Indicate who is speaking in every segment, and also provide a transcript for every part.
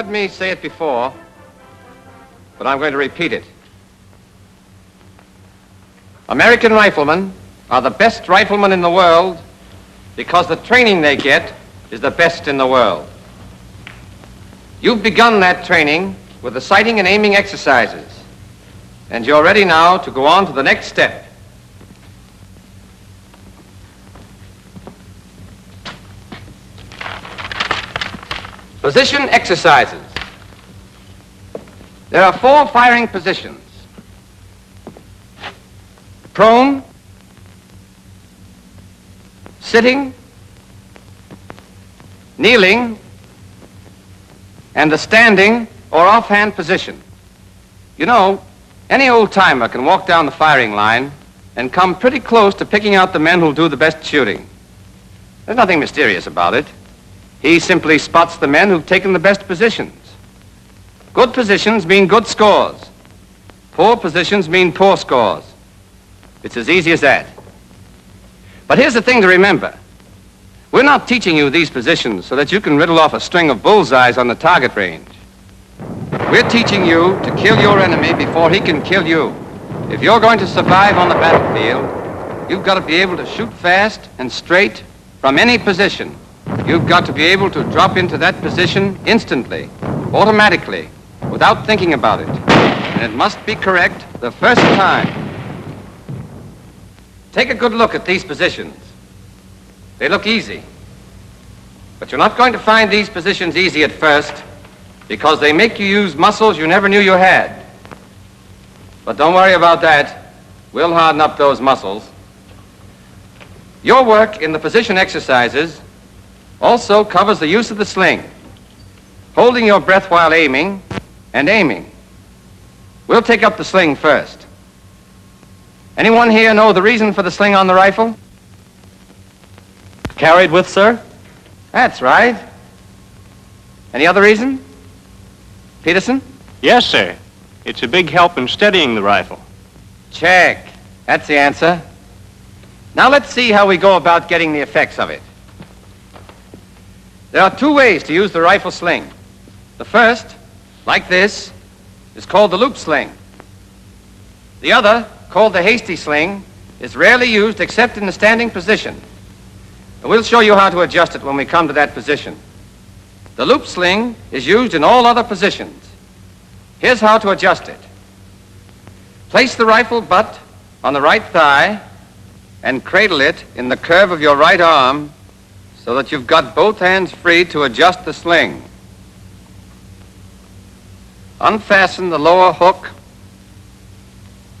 Speaker 1: heard me say it before, but I'm going to repeat it. American riflemen are the best riflemen in the world because the training they get is the best in the world. You've begun that training with the sighting and aiming exercises, and you're ready now to go on to the next step. Position exercises. There are 4 firing positions: prone, sitting, kneeling, and the standing or offhand position. You know, any old-timer can walk down the firing line and come pretty close to picking out the men who'll do the best shooting. There's nothing mysterious about it. He simply spots the men who've taken the best positions. Good positions mean good scores. Poor positions mean poor scores. It's as easy as that. But here's the thing to remember. We're not teaching you these positions so that you can riddle off a string of bullseyes on the target range. We're teaching you to kill your enemy before he can kill you. If you're going to survive on the battlefield, you've got to be able to shoot fast and straight from any position. You've got to be able to drop into that position instantly, automatically, without thinking about it. And it must be correct the first time. Take a good look at these positions. They look easy. But you're not going to find these positions easy at first because they make you use muscles you never knew you had. But don't worry about that. We'll harden up those muscles. Your work in the position exercises also covers the use of the sling, holding your breath while aiming and aiming. We'll take up the sling first. Anyone here know the reason for the sling on the rifle?
Speaker 2: Carried with, sir?
Speaker 1: That's right. Any other reason? Peterson?
Speaker 2: Yes, sir. It's a big help in steadying the rifle.
Speaker 1: Check. That's the answer. Now let's see how we go about getting the effects of it. There are 2 ways to use the rifle sling. The first, like this, is called the loop sling. The other, called the hasty sling, is rarely used except in the standing position. And we'll show you how to adjust it when we come to that position. The loop sling is used in all other positions. Here's how to adjust it. Place the rifle butt on the right thigh and cradle it in the curve of your right arm so that you've got both hands free to adjust the sling. Unfasten the lower hook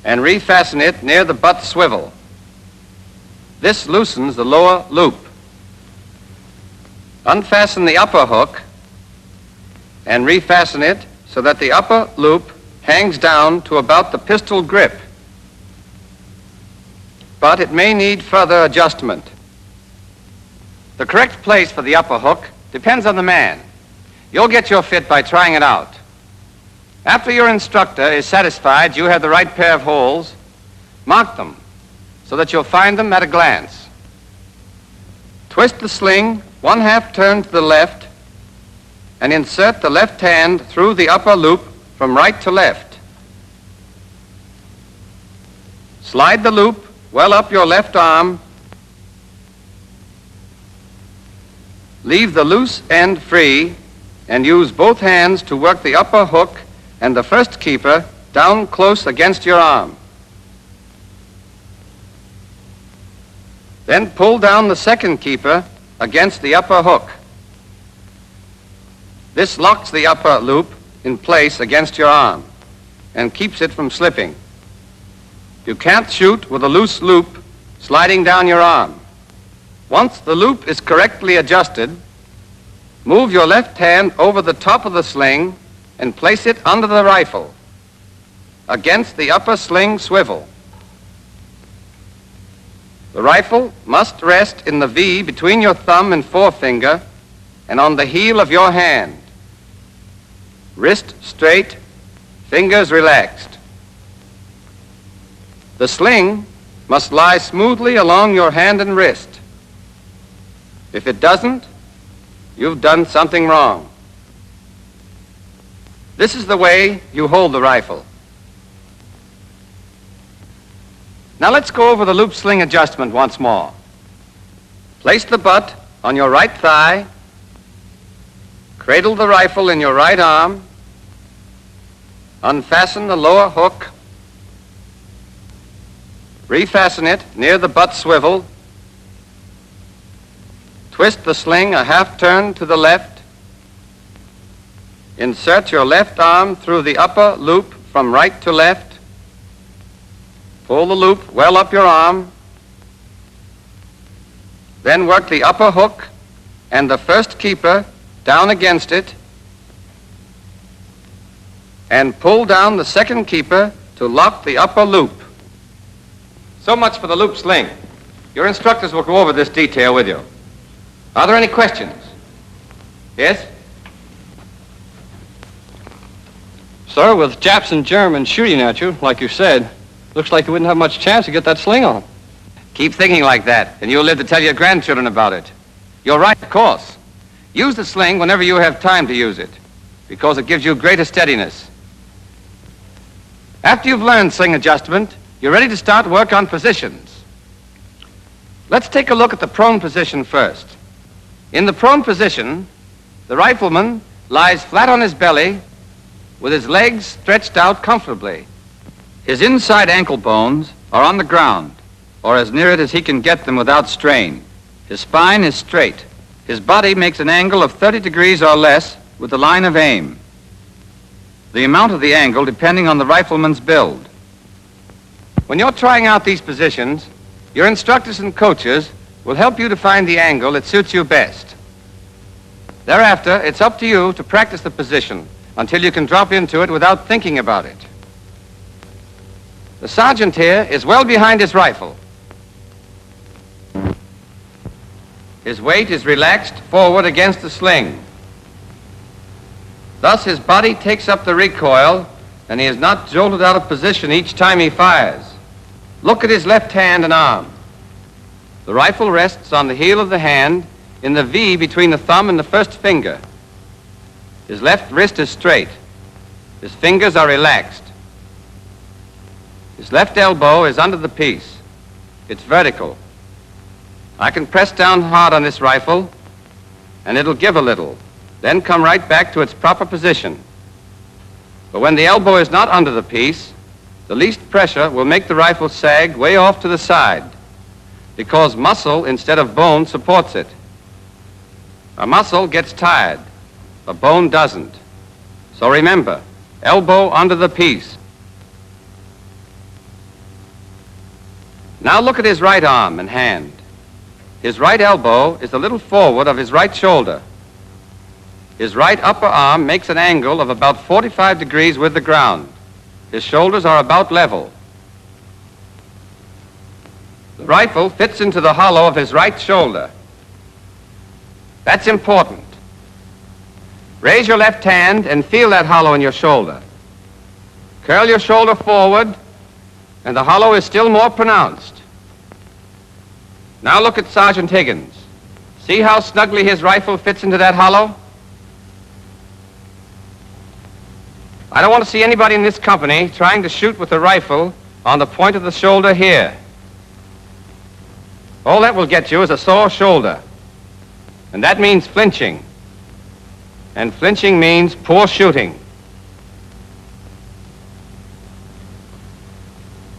Speaker 1: and refasten it near the butt swivel. This loosens the lower loop. Unfasten the upper hook and refasten it so that the upper loop hangs down to about the pistol grip. But it may need further adjustment. The correct place for the upper hook depends on the man. You'll get your fit by trying it out. After your instructor is satisfied you have the right pair of holes, mark them so that you'll find them at a glance. Twist the sling 1/2 turn to the left and insert the left hand through the upper loop from right to left. Slide the loop well up your left arm. Leave the loose end free and use both hands to work the upper hook and the first keeper down close against your arm. Then pull down the second keeper against the upper hook. This locks the upper loop in place against your arm and keeps it from slipping. You can't shoot with a loose loop sliding down your arm. Once the loop is correctly adjusted, move your left hand over the top of the sling and place it under the rifle against the upper sling swivel. The rifle must rest in the V between your thumb and forefinger and on the heel of your hand. Wrist straight, fingers relaxed. The sling must lie smoothly along your hand and wrist. If it doesn't, you've done something wrong. This is the way you hold the rifle. Now let's go over the loop sling adjustment once more. Place the butt on your right thigh, cradle the rifle in your right arm, unfasten the lower hook, refasten it near the butt swivel, twist the sling a half turn to the left, insert your left arm through the upper loop from right to left, pull the loop well up your arm, then work the upper hook and the first keeper down against it, and pull down the second keeper to lock the upper loop. So much for the loop sling. Your instructors will go over this detail with you. Are there any questions? Yes?
Speaker 3: Sir, with Japs and Germans shooting at you, like you said, looks like you wouldn't have much chance to get that sling on.
Speaker 1: Keep thinking like that, and you'll live to tell your grandchildren about it. You're right, of course. Use the sling whenever you have time to use it, because it gives you greater steadiness. After you've learned sling adjustment, you're ready to start work on positions. Let's take a look at the prone position first. In the prone position, the rifleman lies flat on his belly with his legs stretched out comfortably. His inside ankle bones are on the ground, or as near it as he can get them without strain. His spine is straight. His body makes an angle of 30 degrees or less with the line of aim. The amount of the angle depending on the rifleman's build. When you're trying out these positions, your instructors and coaches will help you to find the angle that suits you best. Thereafter, it's up to you to practice the position until you can drop into it without thinking about it. The sergeant here is well behind his rifle. His weight is relaxed forward against the sling. Thus, his body takes up the recoil, and he is not jolted out of position each time he fires. Look at his left hand and arm. The rifle rests on the heel of the hand in the V between the thumb and the first finger. His left wrist is straight. His fingers are relaxed. His left elbow is under the piece. It's vertical. I can press down hard on this rifle, and it'll give a little, then come right back to its proper position. But when the elbow is not under the piece, the least pressure will make the rifle sag way off to the side, because muscle instead of bone supports it. A muscle gets tired, a bone doesn't. So remember, elbow under the piece. Now look at his right arm and hand. His right elbow is a little forward of his right shoulder. His right upper arm makes an angle of about 45 degrees with the ground. His shoulders are about level. The rifle fits into the hollow of his right shoulder. That's important. Raise your left hand and feel that hollow in your shoulder. Curl your shoulder forward, and the hollow is still more pronounced. Now look at Sergeant Higgins. See how snugly his rifle fits into that hollow? I don't want to see anybody in this company trying to shoot with a rifle on the point of the shoulder here. All that will get you is a sore shoulder. And that means flinching. And flinching means poor shooting.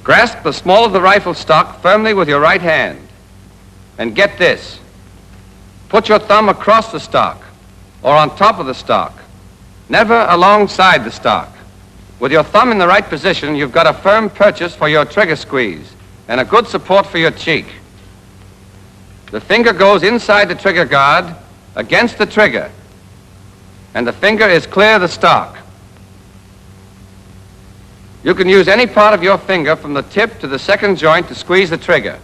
Speaker 1: Grasp the small of the rifle stock firmly with your right hand. And get this. Put your thumb across the stock or on top of the stock, never alongside the stock. With your thumb in the right position, you've got a firm purchase for your trigger squeeze and a good support for your cheek. The finger goes inside the trigger guard against the trigger, and the finger is clear of the stock. You can use any part of your finger from the tip to the second joint to squeeze the trigger.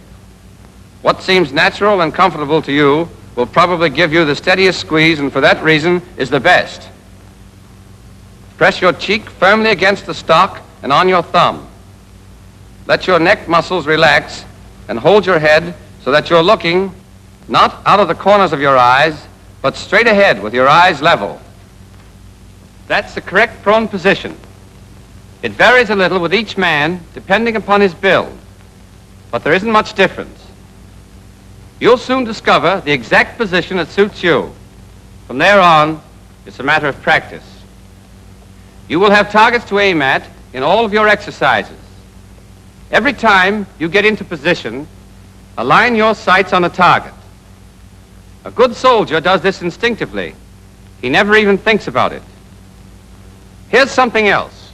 Speaker 1: What seems natural and comfortable to you will probably give you the steadiest squeeze, and for that reason is the best. Press your cheek firmly against the stock and on your thumb. Let your neck muscles relax and hold your head so that you're looking not out of the corners of your eyes, but straight ahead with your eyes level. That's the correct prone position. It varies a little with each man depending upon his build, but there isn't much difference. You'll soon discover the exact position that suits you. From there on, it's a matter of practice. You will have targets to aim at in all of your exercises. Every time you get into position, align your sights on a target. A good soldier does this instinctively. He never even thinks about it. Here's something else.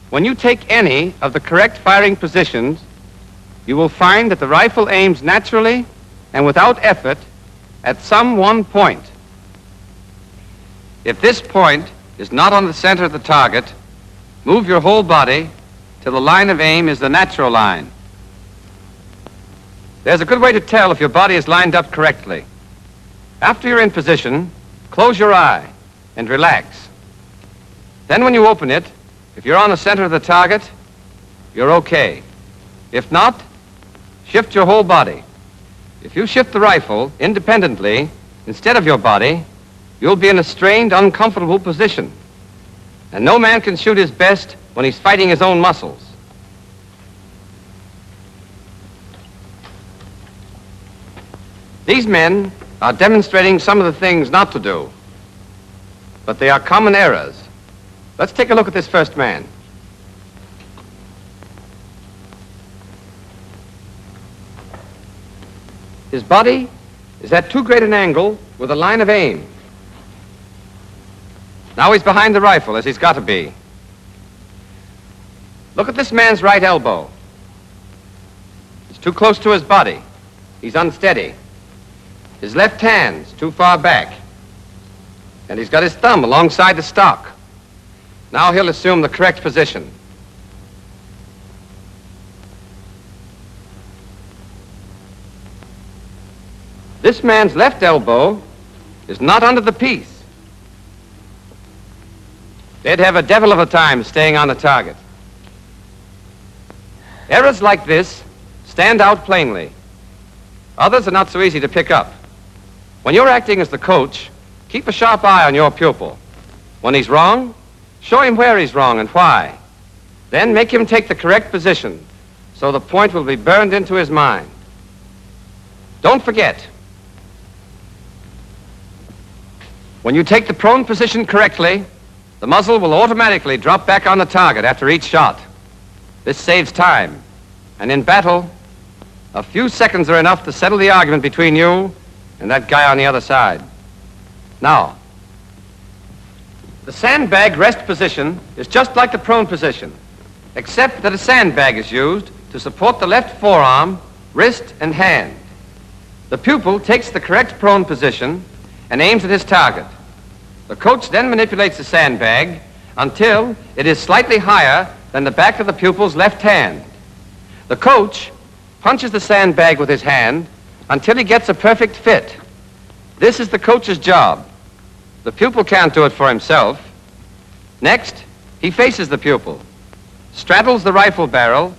Speaker 1: When you take any of the correct firing positions, you will find that the rifle aims naturally and without effort at some one point. If this point is not on the center of the target, move your whole body till the line of aim is the natural line. There's a good way to tell if your body is lined up correctly. After you're in position, close your eye and relax. Then when you open it, if you're on the center of the target, you're okay. If not, shift your whole body. If you shift the rifle independently instead of your body, you'll be in a strained, uncomfortable position. And no man can shoot his best when he's fighting his own muscles. These men are demonstrating some of the things not to do, but they are common errors. Let's take a look at this first man. His body is at too great an angle with a line of aim. Now he's behind the rifle, as he's got to be. Look at this man's right elbow. It's too close to his body. He's unsteady. His left hand's too far back. And he's got his thumb alongside the stock. Now he'll assume the correct position. This man's left elbow is not under the piece. They'd have a devil of a time staying on the target. Errors like this stand out plainly. Others are not so easy to pick up. When you're acting as the coach, keep a sharp eye on your pupil. When he's wrong, show him where he's wrong and why. Then make him take the correct position so the point will be burned into his mind. Don't forget, when you take the prone position correctly, the muzzle will automatically drop back on the target after each shot. This saves time. And in battle, a few seconds are enough to settle the argument between you and that guy on the other side. Now, the sandbag rest position is just like the prone position, except that a sandbag is used to support the left forearm, wrist, and hand. The pupil takes the correct prone position and aims at his target. The coach then manipulates the sandbag until it is slightly higher than the back of the pupil's left hand. The coach punches the sandbag with his hand until he gets a perfect fit. This is the coach's job. The pupil can't do it for himself. Next, he faces the pupil, straddles the rifle barrel,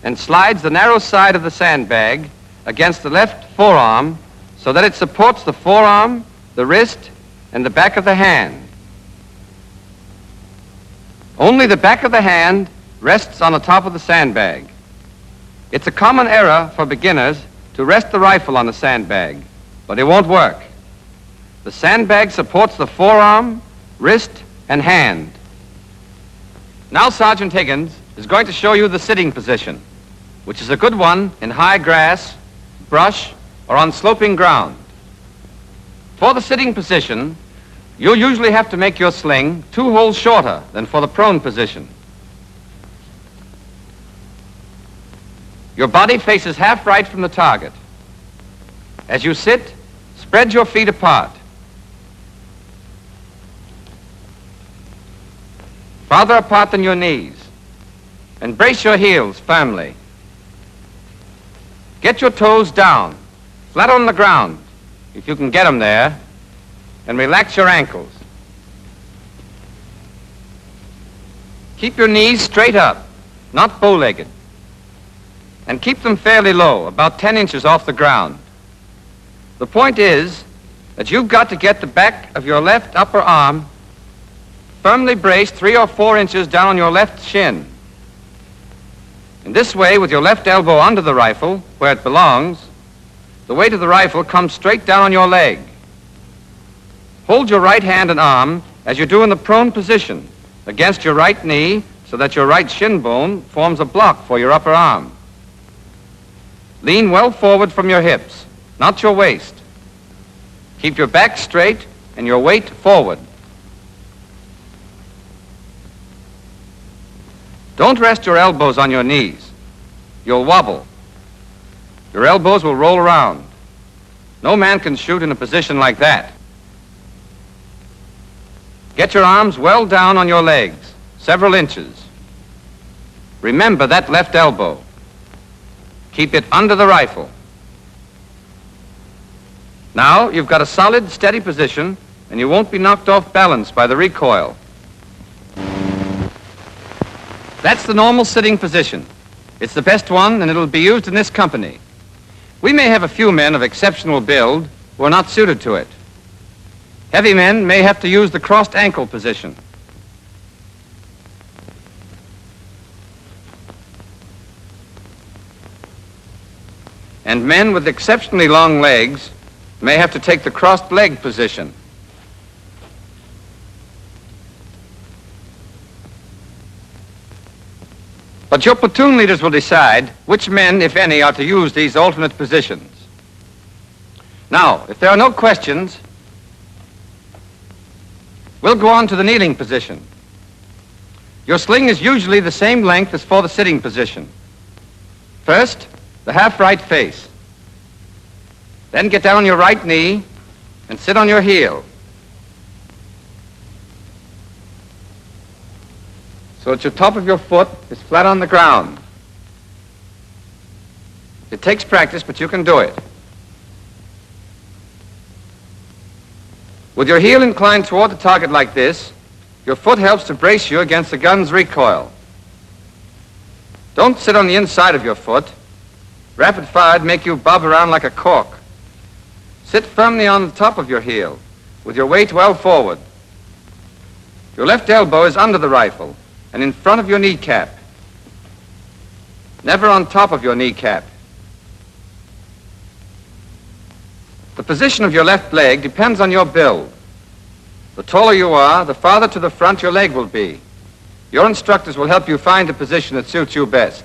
Speaker 1: and slides the narrow side of the sandbag against the left forearm so that it supports the forearm, the wrist, and the back of the hand. Only the back of the hand rests on the top of the sandbag. It's a common error for beginners to rest the rifle on the sandbag, but it won't work. The sandbag supports the forearm, wrist, and hand. Now Sergeant Higgins is going to show you the sitting position, which is a good one in high grass, brush, or on sloping ground. For the sitting position, you'll usually have to make your sling 2 holes shorter than for the prone position. Your body faces half right from the target. As you sit, spread your feet apart. Farther apart than your knees, and brace your heels firmly. Get your toes down, flat on the ground, if you can get them there, and relax your ankles. Keep your knees straight up, not bow-legged, and keep them fairly low, about 10 inches off the ground. The point is that you've got to get the back of your left upper arm firmly braced 3 or 4 inches down on your left shin. In this way, with your left elbow under the rifle, where it belongs, the weight of the rifle comes straight down on your leg. Hold your right hand and arm as you do in the prone position against your right knee so that your right shin bone forms a block for your upper arm. Lean well forward from your hips, not your waist. Keep your back straight and your weight forward. Don't rest your elbows on your knees. You'll wobble. Your elbows will roll around. No man can shoot in a position like that. Get your arms well down on your legs, several inches. Remember that left elbow. Keep it under the rifle. Now you've got a solid, steady position, and you won't be knocked off balance by the recoil. That's the normal sitting position. It's the best one, and it'll be used in this company. We may have a few men of exceptional build who are not suited to it. Heavy men may have to use the crossed ankle position. And men with exceptionally long legs may have to take the crossed leg position. But your platoon leaders will decide which men, if any, are to use these alternate positions. Now, if there are no questions, we'll go on to the kneeling position. Your sling is usually the same length as for the sitting position. First, the half-right face. Then get down on your right knee and sit on your heel, so that your top of your foot is flat on the ground. It takes practice, but you can do it. With your heel inclined toward the target like this, your foot helps to brace you against the gun's recoil. Don't sit on the inside of your foot. Rapid fire'd make you bob around like a cork. Sit firmly on the top of your heel, with your weight well forward. Your left elbow is under the rifle and in front of your kneecap, never on top of your kneecap. The position of your left leg depends on your build. The taller you are, the farther to the front your leg will be. Your instructors will help you find a position that suits you best.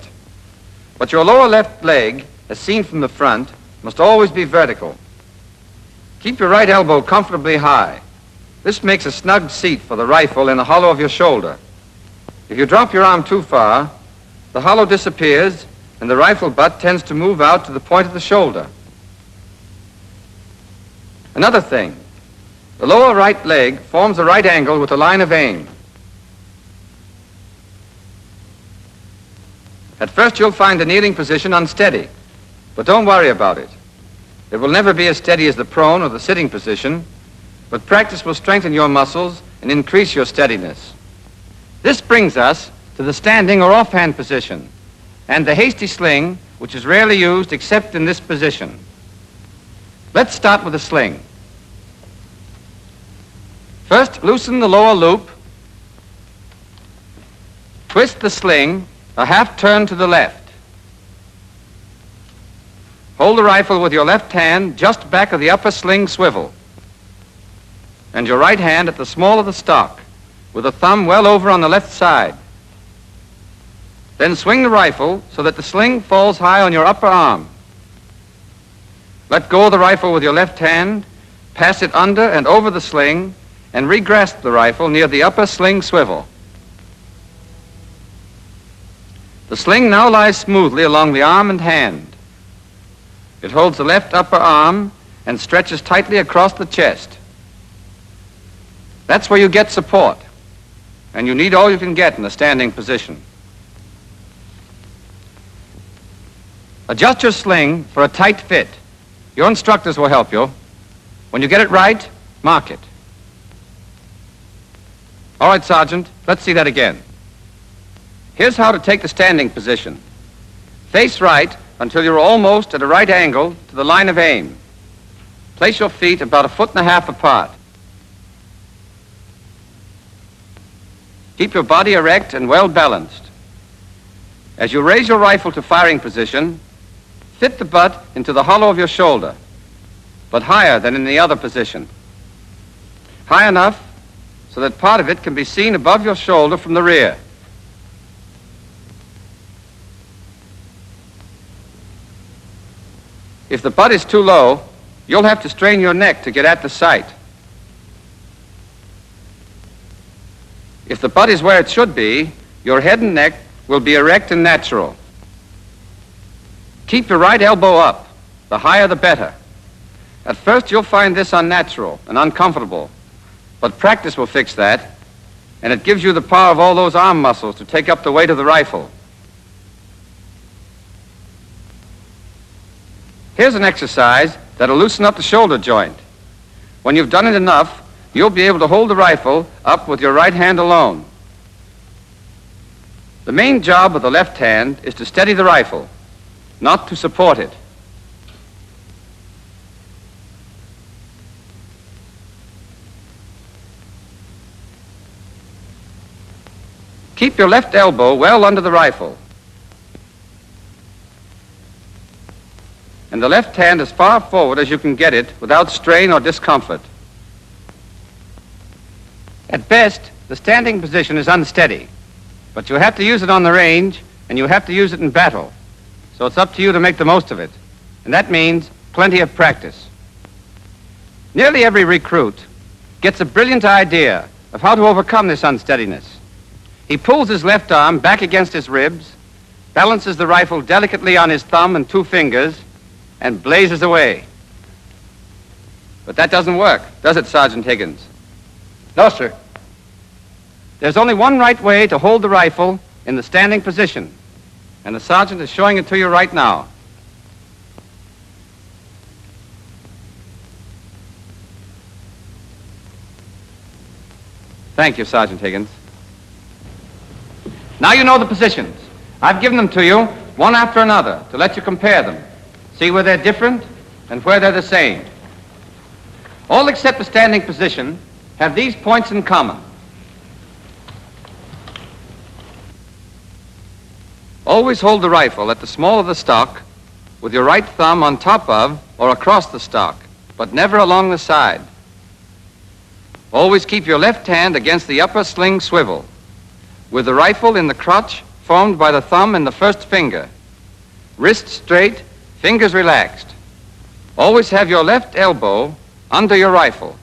Speaker 1: But your lower left leg, as seen from the front, must always be vertical. Keep your right elbow comfortably high. This makes a snug seat for the rifle in the hollow of your shoulder. If you drop your arm too far, the hollow disappears and the rifle butt tends to move out to the point of the shoulder. Another thing, the lower right leg forms a right angle with the line of aim. At first you'll find the kneeling position unsteady, but don't worry about it. It will never be as steady as the prone or the sitting position, but practice will strengthen your muscles and increase your steadiness. This brings us to the standing or offhand position and the hasty sling, which is rarely used except in this position. Let's start with the sling. First, loosen the lower loop. Twist the sling a half turn to the left. Hold the rifle with your left hand just back of the upper sling swivel and your right hand at the small of the stock, with the thumb well over on the left side. Then swing the rifle so that the sling falls high on your upper arm. Let go of the rifle with your left hand, pass it under and over the sling, and re-grasp the rifle near the upper sling swivel. The sling now lies smoothly along the arm and hand. It holds the left upper arm and stretches tightly across the chest. That's where you get support, and you need all you can get in a standing position. Adjust your sling for a tight fit. Your instructors will help you. When you get it right, mark it. All right, Sergeant, let's see that again. Here's how to take the standing position. Face right until you're almost at a right angle to the line of aim. Place your feet about 1.5 feet apart. Keep your body erect and well balanced. As you raise your rifle to firing position, fit the butt into the hollow of your shoulder, but higher than in the other position. High enough so that part of it can be seen above your shoulder from the rear. If the butt is too low, you'll have to strain your neck to get at the sight. If the butt is where it should be, your head and neck will be erect and natural. Keep your right elbow up. The higher the better. At first you'll find this unnatural and uncomfortable, but practice will fix that, and it gives you the power of all those arm muscles to take up the weight of the rifle. Here's an exercise that'll loosen up the shoulder joint. When you've done it enough, you'll be able to hold the rifle up with your right hand alone. The main job of the left hand is to steady the rifle, not to support it. Keep your left elbow well under the rifle, and the left hand as far forward as you can get it without strain or discomfort. At best, the standing position is unsteady, but you have to use it on the range, and you have to use it in battle. So it's up to you to make the most of it, and that means plenty of practice. Nearly every recruit gets a brilliant idea of how to overcome this unsteadiness. He pulls his left arm back against his ribs, balances the rifle delicately on his thumb and 2 fingers, and blazes away. But that doesn't work, does it, Sergeant Higgins?
Speaker 3: No, sir.
Speaker 1: There's only one right way to hold the rifle in the standing position, and the sergeant is showing it to you right now. Thank you, Sergeant Higgins. Now you know the positions. I've given them to you one after another to let you compare them. See where they're different and where they're the same. All except the standing position have these points in common. Always hold the rifle at the small of the stock with your right thumb on top of or across the stock, but never along the side. Always keep your left hand against the upper sling swivel, with the rifle in the crotch formed by the thumb and the first finger. Wrist straight, fingers relaxed. Always have your left elbow under your rifle,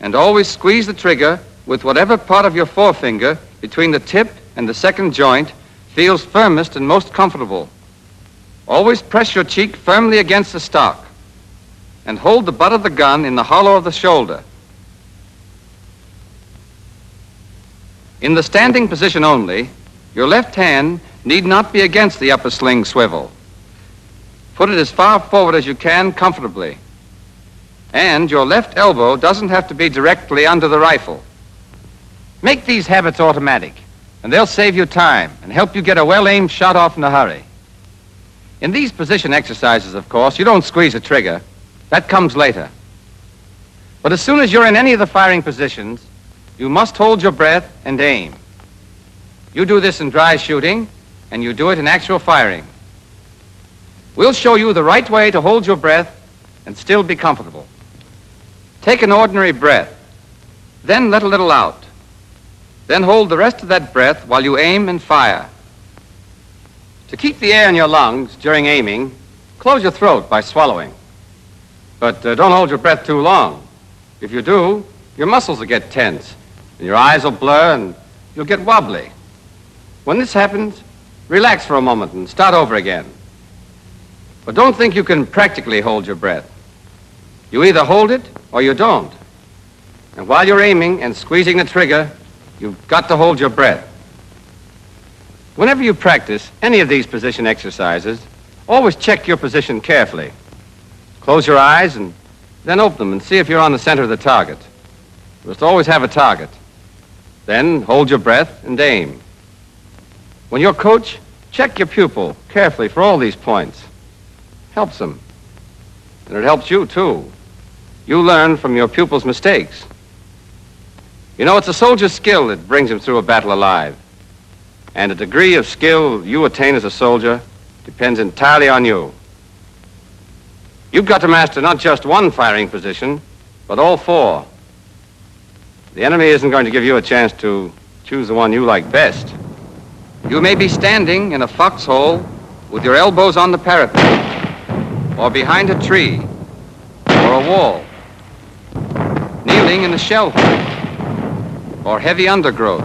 Speaker 1: and always squeeze the trigger with whatever part of your forefinger between the tip and the second joint feels firmest and most comfortable. Always press your cheek firmly against the stock, and hold the butt of the gun in the hollow of the shoulder. In the standing position only, your left hand need not be against the upper sling swivel. Put it as far forward as you can comfortably. And your left elbow doesn't have to be directly under the rifle. Make these habits automatic, and they'll save you time and help you get a well-aimed shot off in a hurry. In these position exercises, of course, you don't squeeze a trigger. That comes later. But as soon as you're in any of the firing positions, you must hold your breath and aim. You do this in dry shooting, and you do it in actual firing. We'll show you the right way to hold your breath and still be comfortable. Take an ordinary breath, then let a little out. Then hold the rest of that breath while you aim and fire. To keep the air in your lungs during aiming, close your throat by swallowing. But don't hold your breath too long. If you do, your muscles will get tense, and your eyes will blur, and you'll get wobbly. When this happens, relax for a moment and start over again. But don't think you can practically hold your breath. You either hold it or you don't. And while you're aiming and squeezing the trigger, you've got to hold your breath. Whenever you practice any of these position exercises, always check your position carefully. Close your eyes and then open them and see if you're on the center of the target. You must always have a target. Then hold your breath and aim. When you're coach, check your pupil carefully for all these points. Helps them. And it helps you, too. You learn from your pupil's mistakes. You know, it's a soldier's skill that brings him through a battle alive. And the degree of skill you attain as a soldier depends entirely on you. You've got to master not just one firing position, but all four. The enemy isn't going to give you a chance to choose the one you like best. You may be standing in a foxhole with your elbows on the parapet, or behind a tree, or a wall, kneeling in a shell hole, or heavy undergrowth,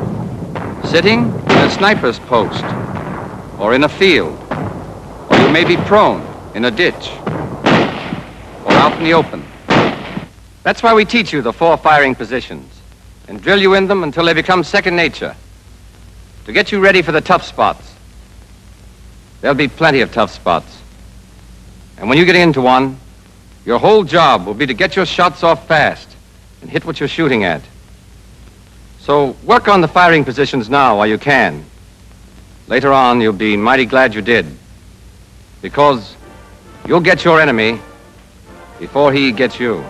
Speaker 1: sitting in a sniper's post, or in a field, or you may be prone in a ditch, or out in the open. That's why we teach you the four firing positions and drill you in them until they become second nature, to get you ready for the tough spots. There'll be plenty of tough spots. And when you get into one, your whole job will be to get your shots off fast and hit what you're shooting at. So work on the firing positions now while you can. Later on, you'll be mighty glad you did, because you'll get your enemy before he gets you.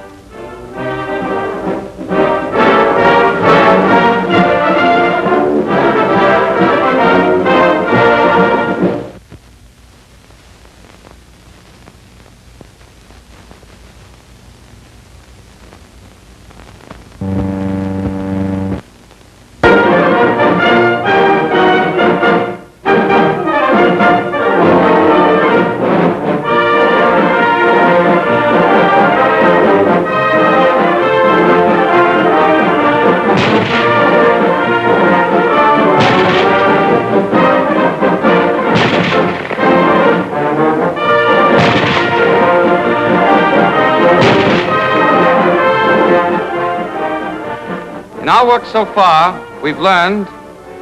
Speaker 1: In our work so far, we've learned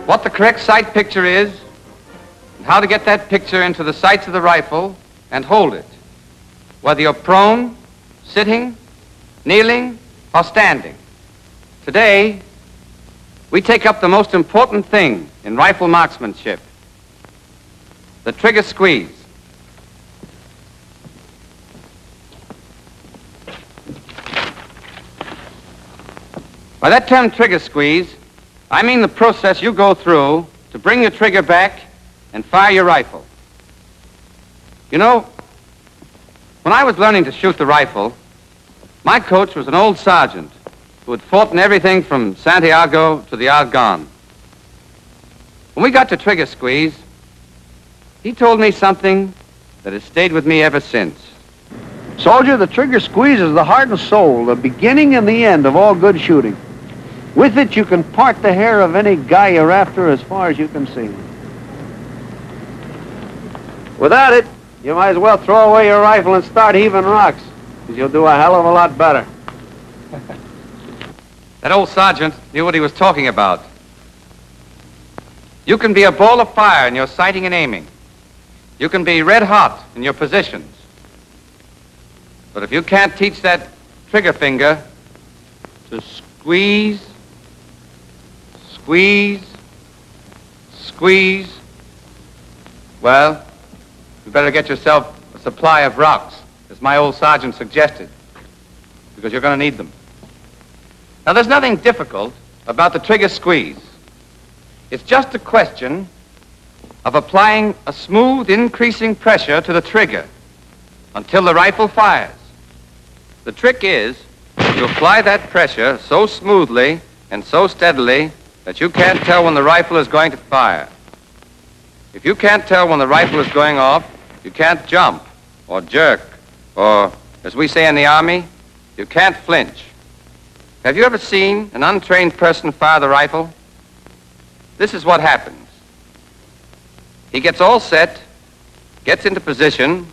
Speaker 1: what the correct sight picture is and how to get that picture into the sights of the rifle and hold it, whether you're prone, sitting, kneeling, or standing. Today, we take up the most important thing in rifle marksmanship, the trigger squeeze. By that term trigger squeeze, I mean the process you go through to bring your trigger back and fire your rifle. You know, when I was learning to shoot the rifle, my coach was an old sergeant who had fought in everything from Santiago to the Argonne. When we got to trigger squeeze, he told me something that has stayed with me ever since.
Speaker 4: Soldier, the trigger squeeze is the heart and soul, the beginning and the end of all good shooting. With it, you can part the hair of any guy you're after as far as you can see. Without it, you might as well throw away your rifle and start heaving rocks, because you'll do a hell of a lot better.
Speaker 1: That old sergeant knew what he was talking about. You can be a ball of fire in your sighting and aiming. You can be red hot in your positions. But if you can't teach that trigger finger to squeeze, squeeze, squeeze, well, you better get yourself a supply of rocks, as my old sergeant suggested, because you're going to need them. Now, there's nothing difficult about the trigger squeeze. It's just a question of applying a smooth, increasing pressure to the trigger until the rifle fires. The trick is to apply that pressure so smoothly and so steadily that you can't tell when the rifle is going to fire. If you can't tell when the rifle is going off, you can't jump or jerk, or, as we say in the Army, you can't flinch. Have you ever seen an untrained person fire the rifle? This is what happens. He gets all set, gets into position,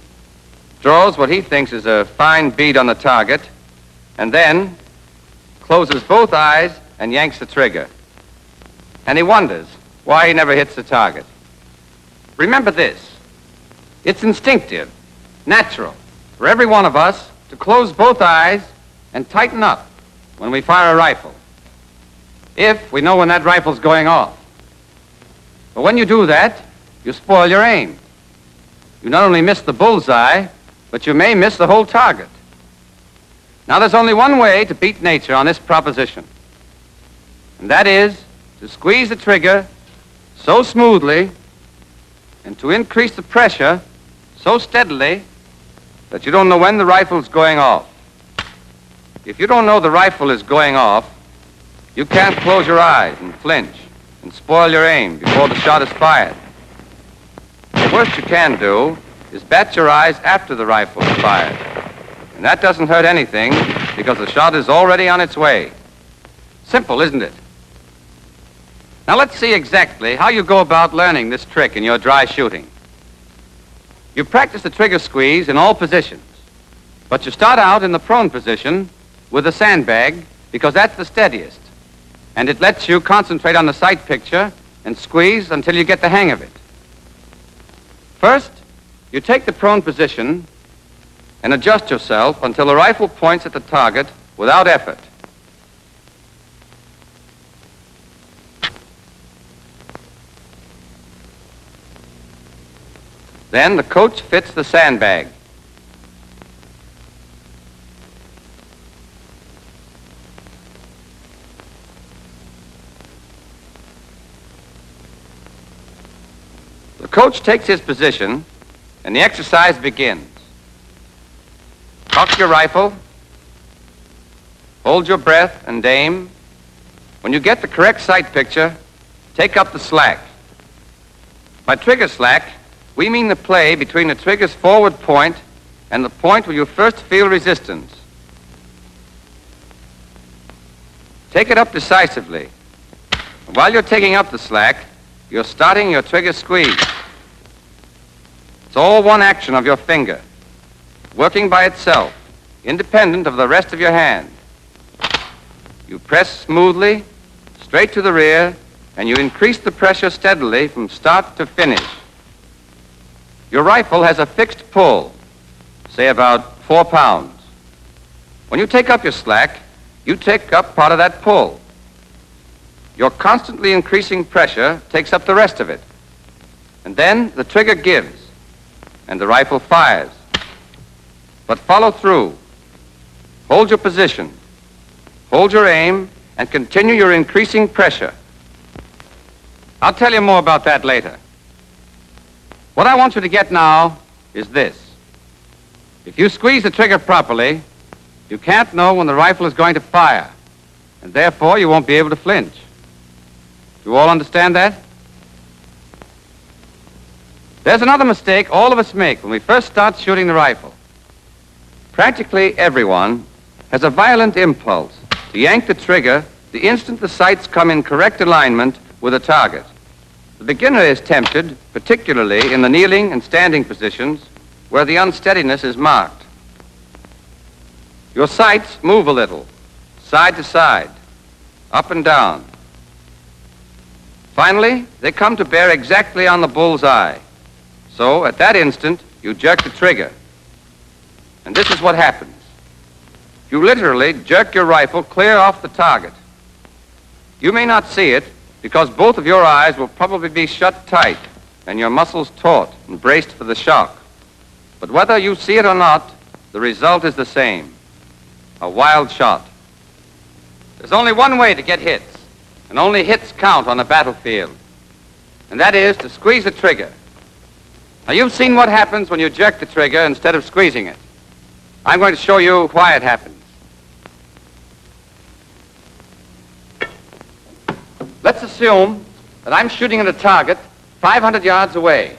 Speaker 1: draws what he thinks is a fine bead on the target, and then closes both eyes and yanks the trigger. And he wonders why he never hits the target. Remember this. It's instinctive, natural, for every one of us to close both eyes and tighten up when we fire a rifle, if we know when that rifle's going off. But when you do that, you spoil your aim. You not only miss the bullseye, but you may miss the whole target. Now, there's only one way to beat nature on this proposition, and that is to squeeze the trigger so smoothly and to increase the pressure so steadily that you don't know when the rifle's going off. If you don't know the rifle is going off, you can't close your eyes and flinch and spoil your aim before the shot is fired. The worst you can do is bat your eyes after the rifle is fired. And that doesn't hurt anything because the shot is already on its way. Simple, isn't it? Now let's see exactly how you go about learning this trick in your dry shooting. You practice the trigger squeeze in all positions, but you start out in the prone position with a sandbag because that's the steadiest, and it lets you concentrate on the sight picture and squeeze until you get the hang of it. First, you take the prone position and adjust yourself until the rifle points at the target without effort. Then the coach fits the sandbag. The coach takes his position, and the exercise begins. Cock your rifle, hold your breath and aim. When you get the correct sight picture, take up the slack. By trigger slack, we mean the play between the trigger's forward point and the point where you first feel resistance. Take it up decisively. And while you're taking up the slack, you're starting your trigger squeeze. It's all one action of your finger, working by itself, independent of the rest of your hand. You press smoothly, straight to the rear, and you increase the pressure steadily from start to finish. Your rifle has a fixed pull, say about 4 pounds. When you take up your slack, you take up part of that pull. Your constantly increasing pressure takes up the rest of it. And then the trigger gives, and the rifle fires. But follow through. Hold your position. Hold your aim, and continue your increasing pressure. I'll tell you more about that later. What I want you to get now is this. If you squeeze the trigger properly, you can't know when the rifle is going to fire, and therefore you won't be able to flinch. You all understand that? There's another mistake all of us make when we first start shooting the rifle. Practically everyone has a violent impulse to yank the trigger the instant the sights come in correct alignment with the target. The beginner is tempted, particularly in the kneeling and standing positions where the unsteadiness is marked. Your sights move a little, side to side, up and down. Finally, they come to bear exactly on the bull's eye. So, at that instant, you jerk the trigger. And this is what happens. You literally jerk your rifle clear off the target. You may not see it because both of your eyes will probably be shut tight and your muscles taut and braced for the shock. But whether you see it or not, the result is the same. A wild shot. There's only one way to get hits, and only hits count on a battlefield. And that is to squeeze the trigger. Now, you've seen what happens when you jerk the trigger instead of squeezing it. I'm going to show you why it happens. Let's assume that I'm shooting at a target 500 yards away.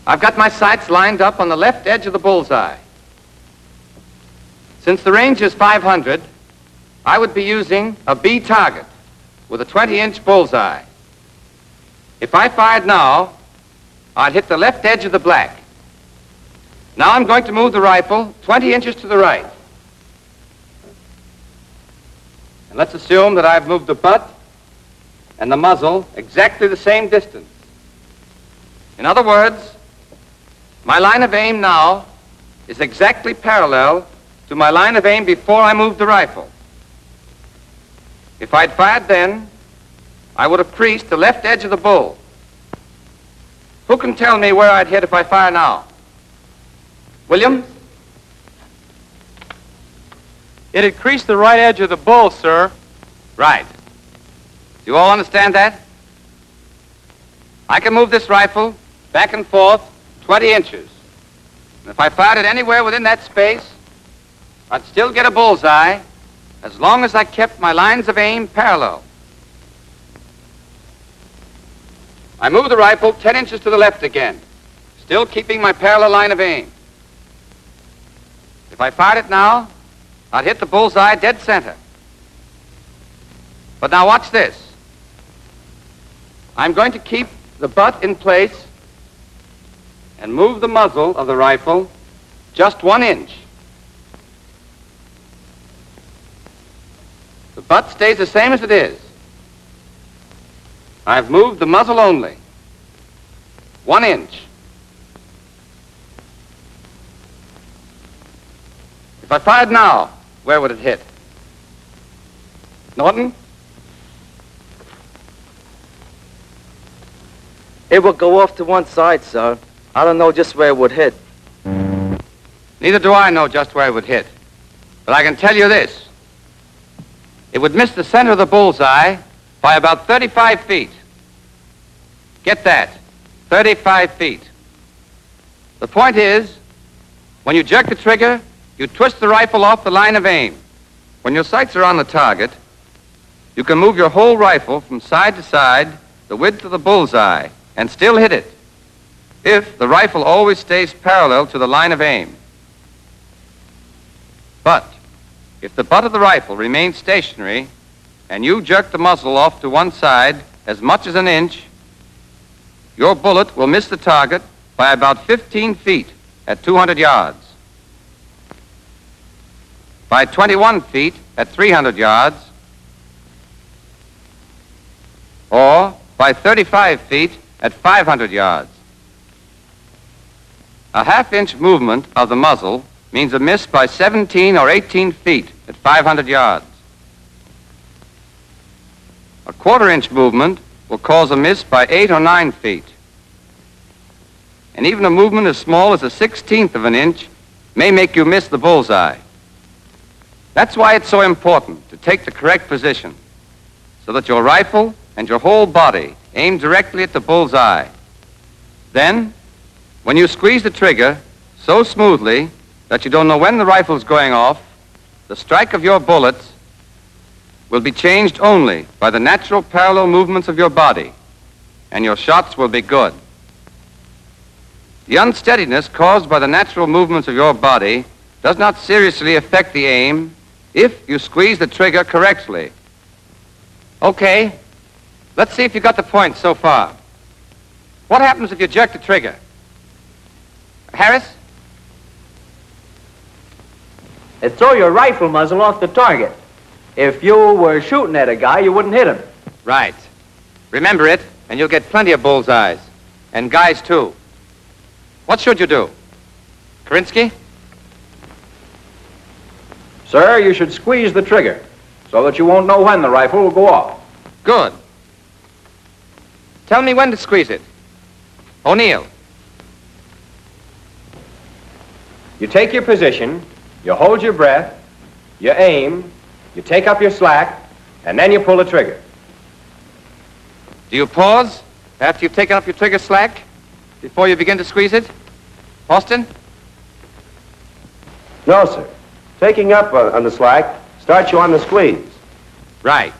Speaker 1: I've got my sights lined up on the left edge of the bullseye. Since the range is 500, I would be using a B target with a 20-inch bullseye. If I fired now, I'd hit the left edge of the black. Now I'm going to move the rifle 20 inches to the right. And let's assume that I've moved the butt and the muzzle exactly the same distance. In other words, my line of aim now is exactly parallel to my line of aim before I moved the rifle. If I'd fired then, I would have creased the left edge of the bull. Who can tell me where I'd hit if I fire now? Williams?
Speaker 2: It increased the right edge of the bull, sir.
Speaker 1: Right. Do you all understand that? I can move this rifle back and forth 20 inches. And if I fired it anywhere within that space, I'd still get a bullseye as long as I kept my lines of aim parallel. I move the rifle 10 inches to the left again, still keeping my parallel line of aim. If I fired it now, I'd hit the bullseye dead center. But now watch this. I'm going to keep the butt in place and move the muzzle of the rifle just 1 inch. The butt stays the same as it is. I've moved the muzzle only 1 inch. If I fired now, where would it hit? Norton?
Speaker 5: It would go off to one side, sir. I don't know just where it would hit.
Speaker 1: Neither do I know just where it would hit. But I can tell you this. It would miss the center of the bullseye by about 35 feet. Get that, 35 feet. The point is, when you jerk the trigger, you twist the rifle off the line of aim. When your sights are on the target, you can move your whole rifle from side to side, the width of the bullseye, and still hit it, if the rifle always stays parallel to the line of aim. But if the butt of the rifle remains stationary and you jerk the muzzle off to one side as much as an inch, your bullet will miss the target by about 15 feet at 200 yards, by 21 feet at 300 yards, or by 35 feet at 500 yards. A half-inch movement of the muzzle means a miss by 17 or 18 feet at 500 yards. A quarter-inch movement will cause a miss by 8 or 9 feet. And even a movement as small as a 16th of an inch may make you miss the bullseye. That's why it's so important to take the correct position, so that your rifle and your whole body aim directly at the bullseye. Then, when you squeeze the trigger so smoothly that you don't know when the rifle's going off, the strike of your bullets will be changed only by the natural parallel movements of your body, and your shots will be good. The unsteadiness caused by the natural movements of your body does not seriously affect the aim if you squeeze the trigger correctly. Okay, let's see if you got the point so far. What happens if you jerk the trigger? Harris?
Speaker 6: It'd throw your rifle muzzle off the target. If you were shooting at a guy, you wouldn't hit him.
Speaker 1: Right. Remember it, and you'll get plenty of bullseyes. And guys, too. What should you do? Karinsky?
Speaker 6: Sir, you should squeeze the trigger so that you won't know when the rifle will go off.
Speaker 1: Good. Tell me when to squeeze it. O'Neill.
Speaker 6: You take your position, you hold your breath, you aim, you take up your slack, and then you pull the trigger.
Speaker 1: Do you pause after you've taken up your trigger slack before you begin to squeeze it? Austin?
Speaker 4: No, sir. Taking up on the slack starts you on the squeeze.
Speaker 1: Right.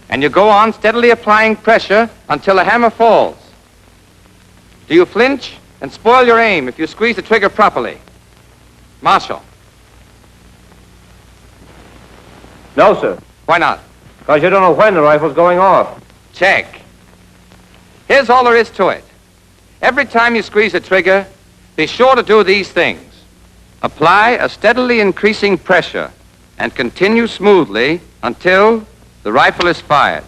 Speaker 1: And you go on steadily applying pressure until the hammer falls. Do you flinch and spoil your aim if you squeeze the trigger properly? Marshall?
Speaker 6: No, sir.
Speaker 1: Why not?
Speaker 6: Because you don't know when the rifle's going off.
Speaker 1: Check. Here's all there is to it. Every time you squeeze the trigger, be sure to do these things. Apply a steadily increasing pressure and continue smoothly until the rifle is fired.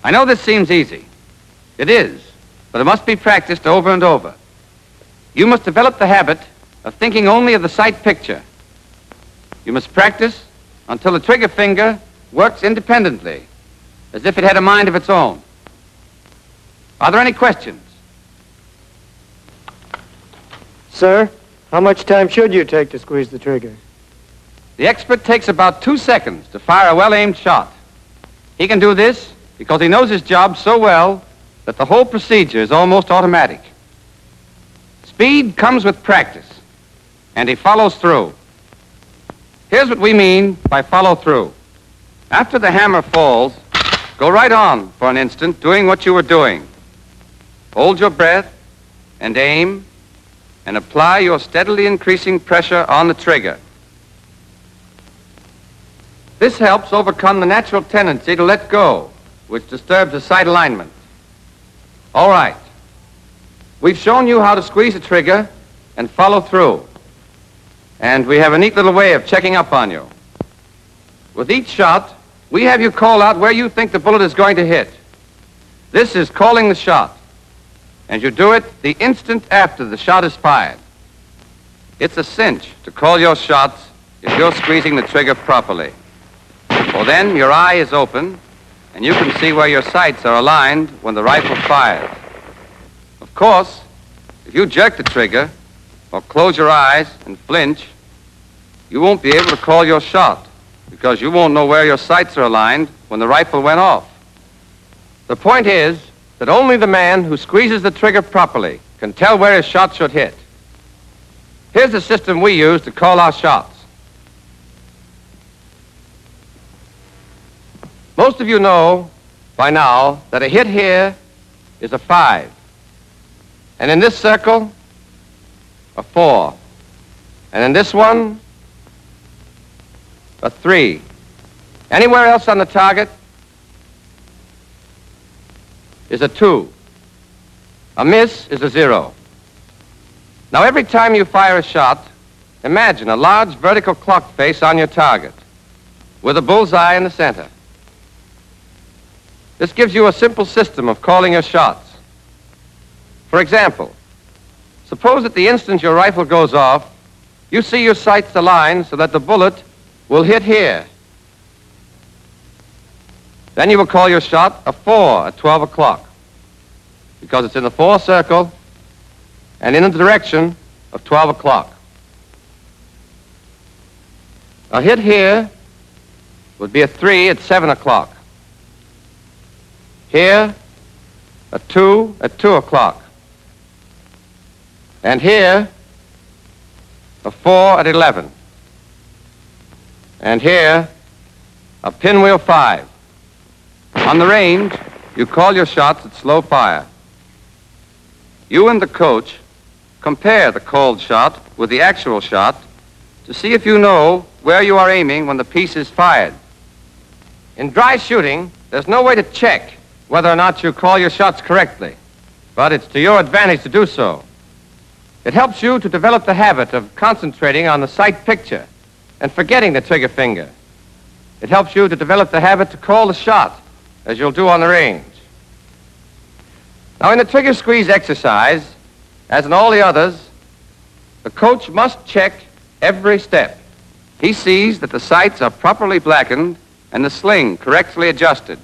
Speaker 1: I know this seems easy. It is, but it must be practiced over and over. You must develop the habit of thinking only of the sight picture. You must practice until the trigger finger works independently, as if it had a mind of its own. Are there any questions?
Speaker 5: Sir,
Speaker 7: How much time should you take to squeeze the trigger?
Speaker 1: The expert takes about 2 seconds to fire a well-aimed shot. He can do this because he knows his job so well that the whole procedure is almost automatic. Speed comes with practice, and he follows through. Here's what we mean by follow through. After the hammer falls, go right on for an instant doing what you were doing. Hold your breath and aim and apply your steadily increasing pressure on the trigger. This helps overcome the natural tendency to let go, which disturbs the sight alignment. All right. We've shown you how to squeeze the trigger and follow through. And we have a neat little way of checking up on you. With each shot, we have you call out where you think the bullet is going to hit. This is calling the shot. And you do it the instant after the shot is fired. It's a cinch to call your shots if you're squeezing the trigger properly. Well, then your eye is open, and you can see where your sights are aligned when the rifle fires. Of course, if you jerk the trigger or close your eyes and flinch, you won't be able to call your shot because you won't know where your sights are aligned when the rifle went off. The point is that only the man who squeezes the trigger properly can tell where his shot should hit. Here's the system we use to call our shots. Most of you know by now that a hit here is a 5. And in this circle, a 4. And in this one, a 3. Anywhere else on the target is a 2. A miss is a 0. Now, every time you fire a shot, imagine a large vertical clock face on your target with a bullseye in the center. This gives you a simple system of calling your shots. For example, suppose at the instant your rifle goes off, you see your sights aligned so that the bullet will hit here. Then you will call your shot a 4 at 12 o'clock because it's in the 4 circle and in the direction of 12 o'clock. A hit here would be a 3 at 7 o'clock. Here, a 2 at 2 o'clock. And here, a 4 at 11. And here, a pinwheel 5. On the range, you call your shots at slow fire. You and the coach compare the called shot with the actual shot to see if you know where you are aiming when the piece is fired. In dry shooting, there's no way to check whether or not you call your shots correctly, but it's to your advantage to do so. It helps you to develop the habit of concentrating on the sight picture and forgetting the trigger finger. It helps you to develop the habit to call the shot, as you'll do on the range. Now, in the trigger squeeze exercise, as in all the others, the coach must check every step. He sees that the sights are properly blackened and the sling correctly adjusted.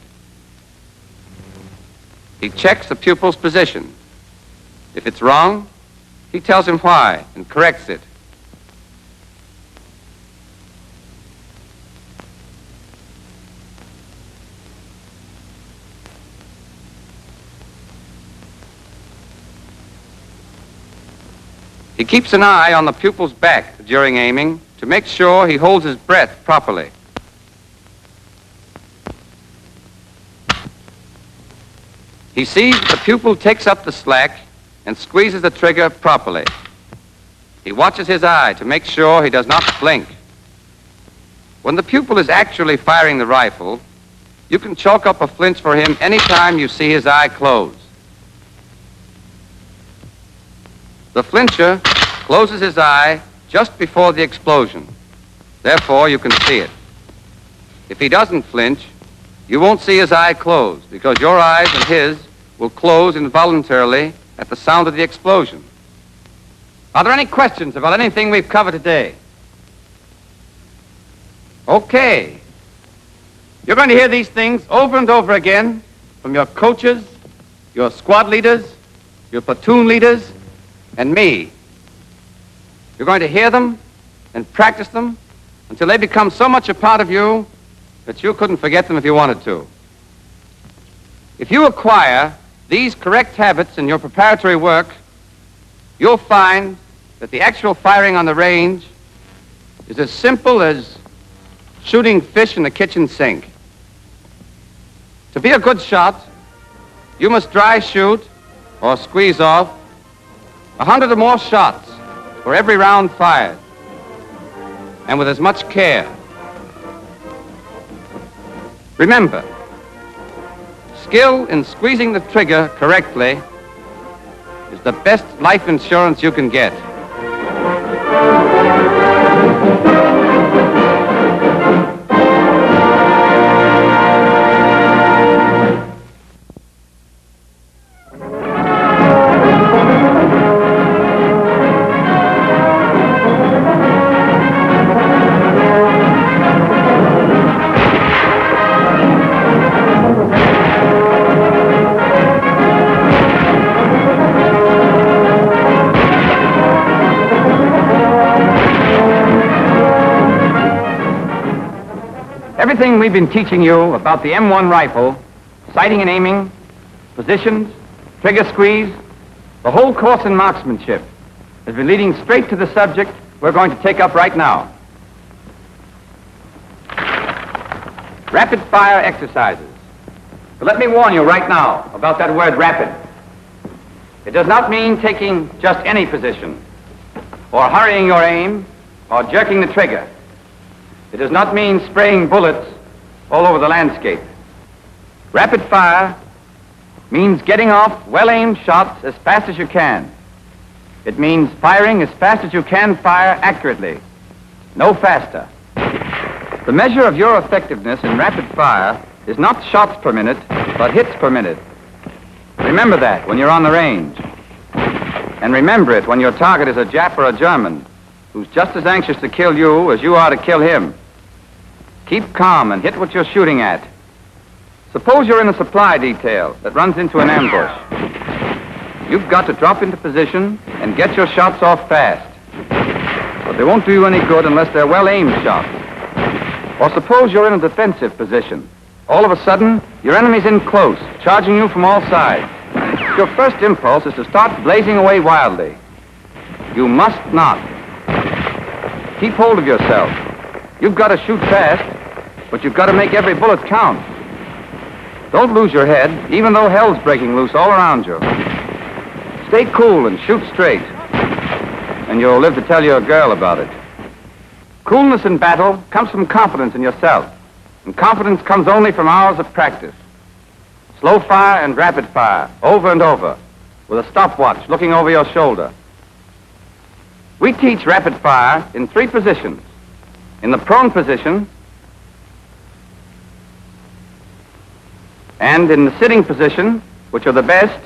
Speaker 1: He checks the pupil's position. If it's wrong, he tells him why and corrects it. He keeps an eye on the pupil's back during aiming to make sure he holds his breath properly. He sees that the pupil takes up the slack and squeezes the trigger properly. He watches his eye to make sure he does not blink. When the pupil is actually firing the rifle, you can chalk up a flinch for him any time you see his eye close. The flincher closes his eye just before the explosion. Therefore, you can see it. If he doesn't flinch, you won't see his eye close because your eyes and his will close involuntarily at the sound of the explosion. Are there any questions about anything we've covered today? Okay. You're going to hear these things over and over again from your coaches, your squad leaders, your platoon leaders, and me. You're going to hear them and practice them until they become so much a part of you that you couldn't forget them if you wanted to. If you acquire these correct habits in your preparatory work, you'll find that the actual firing on the range is as simple as shooting fish in the kitchen sink. To be a good shot, you must dry shoot or squeeze off 100 or more shots for every round fired, and with as much care. Remember, skill in squeezing the trigger correctly is the best life insurance you can get. Everything we've been teaching you about the M-1 rifle, sighting and aiming, positions, trigger squeeze, the whole course in marksmanship has been leading straight to the subject we're going to take up right now. Rapid fire exercises. But let me warn you right now about that word rapid. It does not mean taking just any position, or hurrying your aim, or jerking the trigger. It does not mean spraying bullets all over the landscape. Rapid fire means getting off well-aimed shots as fast as you can. It means firing as fast as you can fire accurately, no faster. The measure of your effectiveness in rapid fire is not shots per minute, but hits per minute. Remember that when you're on the range. And remember it when your target is a Jap or a German, who's just as anxious to kill you as you are to kill him. Keep calm and hit what you're shooting at. Suppose you're in a supply detail that runs into an ambush. You've got to drop into position and get your shots off fast. But they won't do you any good unless they're well-aimed shots. Or suppose you're in a defensive position. All of a sudden, your enemy's in close, charging you from all sides. Your first impulse is to start blazing away wildly. You must not. Keep hold of yourself. You've got to shoot fast, but you've got to make every bullet count. Don't lose your head, even though hell's breaking loose all around you. Stay cool and shoot straight, and you'll live to tell your girl about it. Coolness in battle comes from confidence in yourself, and confidence comes only from hours of practice. Slow fire and rapid fire, over and over, with a stopwatch looking over your shoulder. We teach rapid fire in 3 positions. In the prone position, and in the sitting position, which are the best,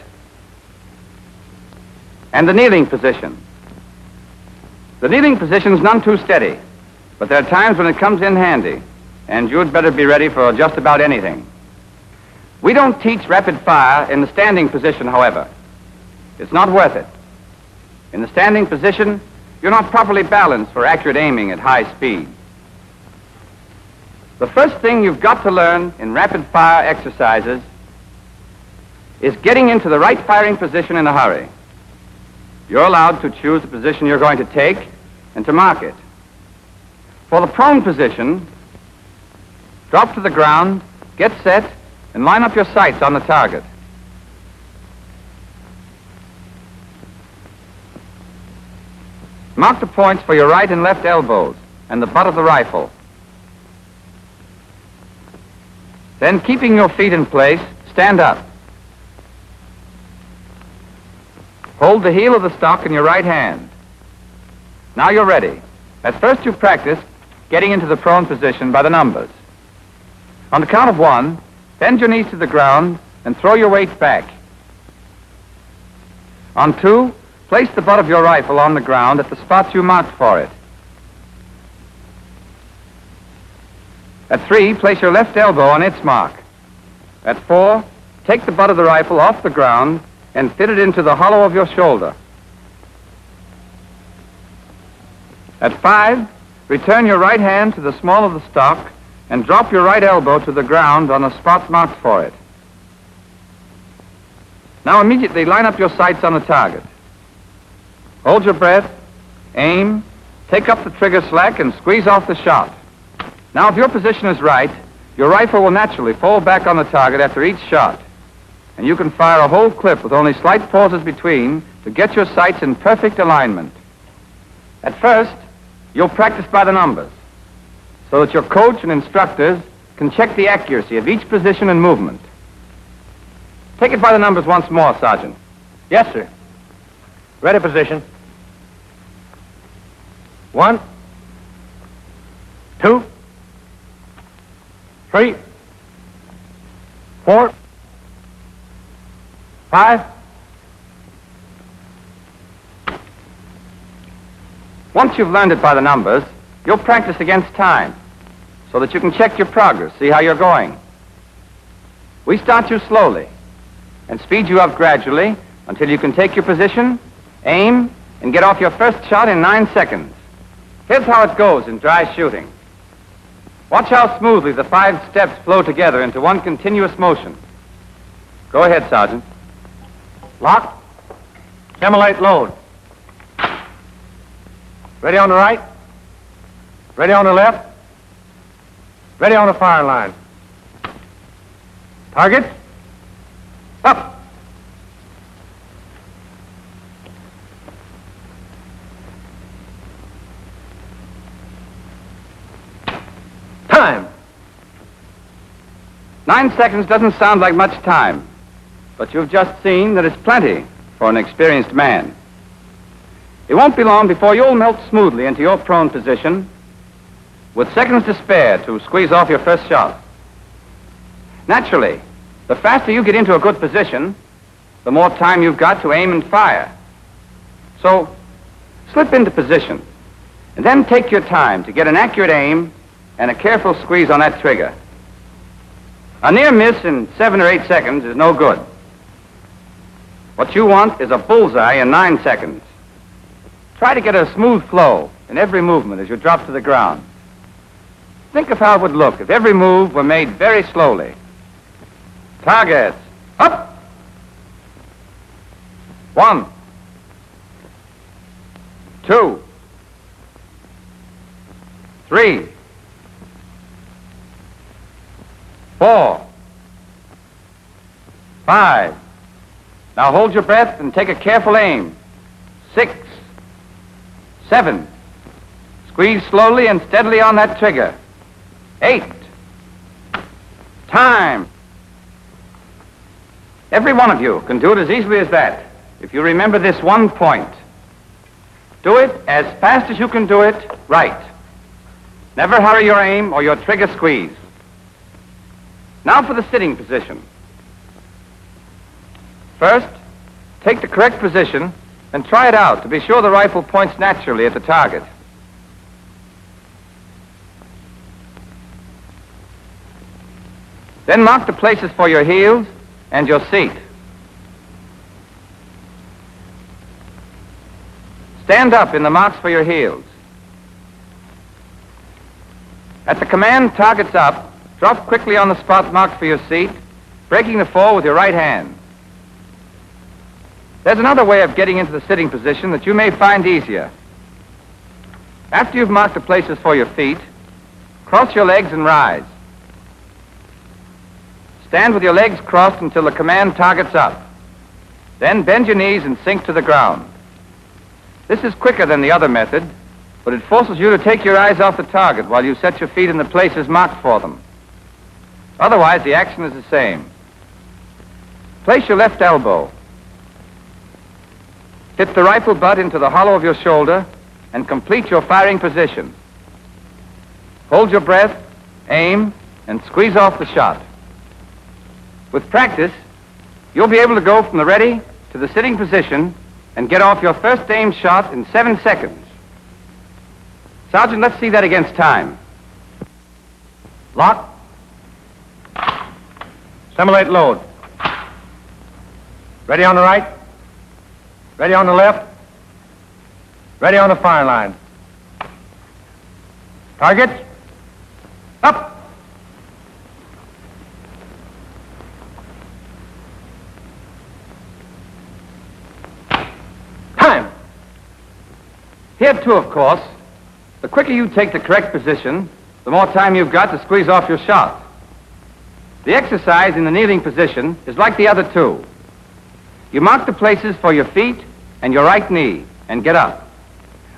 Speaker 1: and the kneeling position. The kneeling position's none too steady, but there are times when it comes in handy, and you'd better be ready for just about anything. We don't teach rapid fire in the standing position, however. It's not worth it. In the standing position, you're not properly balanced for accurate aiming at high speed. The first thing you've got to learn in rapid fire exercises is getting into the right firing position in a hurry. You're allowed to choose the position you're going to take and to mark it. For the prone position, drop to the ground, get set, and line up your sights on the target. Mark the points for your right and left elbows and the butt of the rifle. Then, keeping your feet in place, stand up. Hold the heel of the stock in your right hand. Now you're ready. At first you practice getting into the prone position by the numbers. On the count of 1, bend your knees to the ground and throw your weight back. On 2, place the butt of your rifle on the ground at the spots you marked for it. At 3, place your left elbow on its mark. At 4, take the butt of the rifle off the ground and fit it into the hollow of your shoulder.
Speaker 8: At 5, return your right hand to the small of the stock and drop your right elbow to the ground on the spot marked for it. Now immediately line up your sights on the target. Hold your breath, aim, take up the trigger slack, and squeeze off the shot. Now, if your position is right, your rifle will naturally fall back on the target after each shot, and you can fire a whole clip with only slight pauses between to get your sights in perfect alignment. At first, you'll practice by the numbers, so that your coach and instructors can check the accuracy of each position and movement. Take it by the numbers once more, Sergeant.
Speaker 6: Yes, sir. Ready position. 1, 2, 3, 4, 5.
Speaker 8: Once you've learned it by the numbers, you'll practice against time, so that you can check your progress, see how you're going. We start you slowly and speed you up gradually until you can take your position, aim, and get off your first shot in 9 seconds. Here's how it goes in dry shooting. Watch how smoothly the 5 steps flow together into one continuous motion. Go ahead, Sergeant.
Speaker 6: Lock. Simulate load. Ready on the right. Ready on the left. Ready on the firing line. Target. Up. Time.
Speaker 8: 9 seconds doesn't sound like much time, but you've just seen that it's plenty for an experienced man. It won't be long before you'll melt smoothly into your prone position with seconds to spare to squeeze off your first shot. Naturally, the faster you get into a good position, the more time you've got to aim and fire. So, slip into position, and then take your time to get an accurate aim and a careful squeeze on that trigger. A near miss in 7 or 8 seconds is no good. What you want is a bullseye in 9 seconds. Try to get a smooth flow in every movement as you drop to the ground. Think of how it would look if every move were made very slowly. Targets. Up. 1, 2, 3, 4, 5. Now hold your breath and take a careful aim. 6, 7. Squeeze slowly and steadily on that trigger. 8. Time. Every one of you can do it as easily as that if you remember this one point. Do it as fast as you can do it right. Never hurry your aim or your trigger squeeze. Now for the sitting position. First, take the correct position and try it out to be sure the rifle points naturally at the target. Then mark the places for your heels and your seat. Stand up in the marks for your heels. At the command, targets up, drop quickly on the spot marked for your seat, breaking the fall with your right hand. There's another way of getting into the sitting position that you may find easier. After you've marked the places for your feet, cross your legs and rise. Stand with your legs crossed until the command targets up. Then bend your knees and sink to the ground. This is quicker than the other method, but it forces you to take your eyes off the target while you set your feet in the places marked for them. Otherwise, the action is the same. Place your left elbow. Hit the rifle butt into the hollow of your shoulder and complete your firing position. Hold your breath, aim, and squeeze off the shot. With practice, you'll be able to go from the ready to the sitting position and get off your first aim shot in 7 seconds. Sergeant, let's see that against time.
Speaker 6: Lock. Simulate load. Ready on the right. Ready on the left. Ready on the firing line.
Speaker 8: Targets. Up. Time. Here, too, of course, the quicker you take the correct position, the more time you've got to squeeze off your shot. The exercise in the kneeling position is like the other two. You mark the places for your feet and your right knee and get up.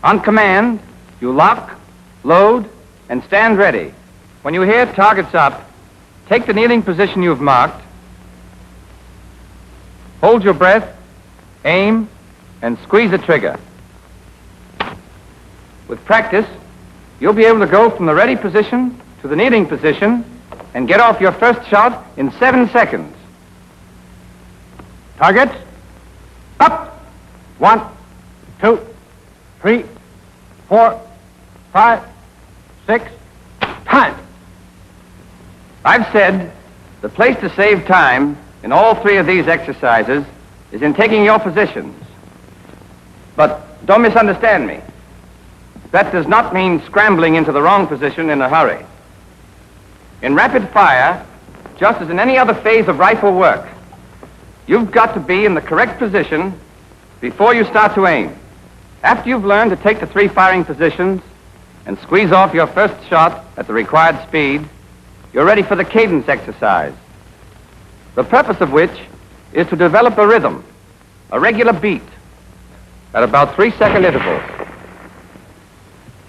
Speaker 8: On command, you lock, load, and stand ready. When you hear targets up, take the kneeling position you've marked, hold your breath, aim, and squeeze the trigger. With practice, you'll be able to go from the ready position to the kneeling position and get off your first shot in 7 seconds. Targets, up! 1, 2, 3, 4, 5, 6, time! I've said the place to save time in all three of these exercises is in taking your positions. But don't misunderstand me. That does not mean scrambling into the wrong position in a hurry. In rapid fire, just as in any other phase of rifle work, you've got to be in the correct position before you start to aim. After you've learned to take the 3 firing positions and squeeze off your first shot at the required speed, you're ready for the cadence exercise, the purpose of which is to develop a rhythm, a regular beat, at about 3-second intervals.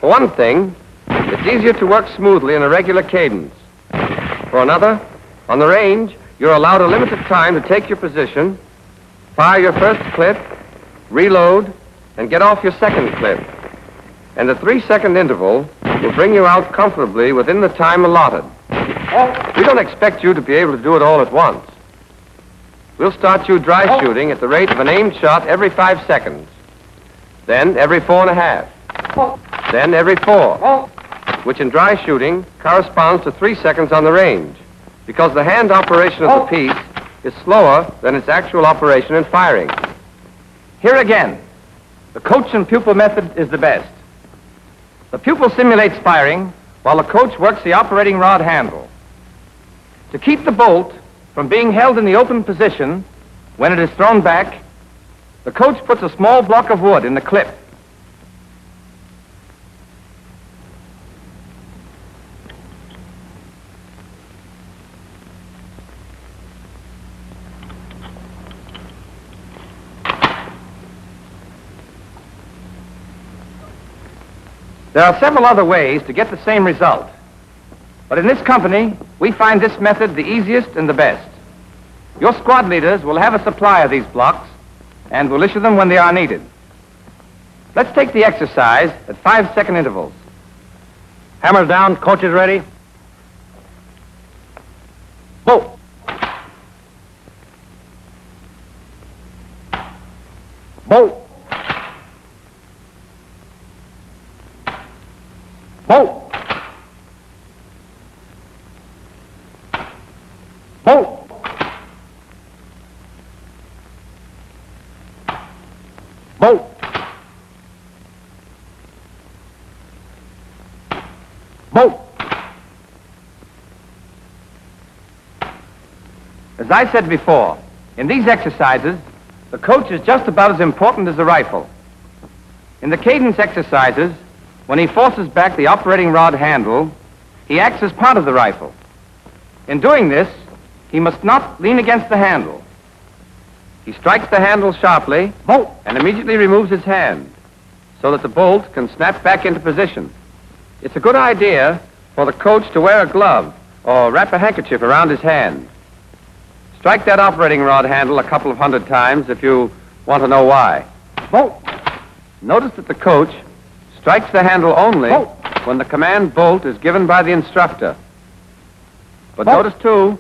Speaker 8: For one thing, it's easier to work smoothly in a regular cadence. For another, on the range, you're allowed a limited time to take your position, fire your first clip, reload, and get off your second clip. And the 3-second interval will bring you out comfortably within the time allotted. We don't expect you to be able to do it all at once. We'll start you dry shooting at the rate of an aimed shot every 5 seconds. Then every 4.5. Then every 4, which in dry shooting corresponds to 3 seconds on the range, because the hand operation of the piece is slower than its actual operation in firing. Here again, the coach and pupil method is the best. The pupil simulates firing while the coach works the operating rod handle. To keep the bolt from being held in the open position when it is thrown back, the coach puts a small block of wood in the clip. There are several other ways to get the same result. But in this company, we find this method the easiest and the best. Your squad leaders will have a supply of these blocks and will issue them when they are needed. Let's take the exercise at 5-second intervals.
Speaker 7: Hammer down, coach is ready.
Speaker 8: Bolt. Bolt. Bolt. Bolt. Bolt. Bolt. As I said before, in these exercises, the coach is just about as important as the rifle. In the cadence exercises, when he forces back the operating rod handle, he acts as part of the rifle. In doing this, he must not lean against the handle. He strikes the handle sharply and immediately removes his hand so that the bolt can snap back into position. It's a good idea for the coach to wear a glove or wrap a handkerchief around his hand. Strike that operating rod handle a couple of 100 times if you want to know why. Notice that the coach strikes the handle only when the command bolt is given by the instructor. But notice, too,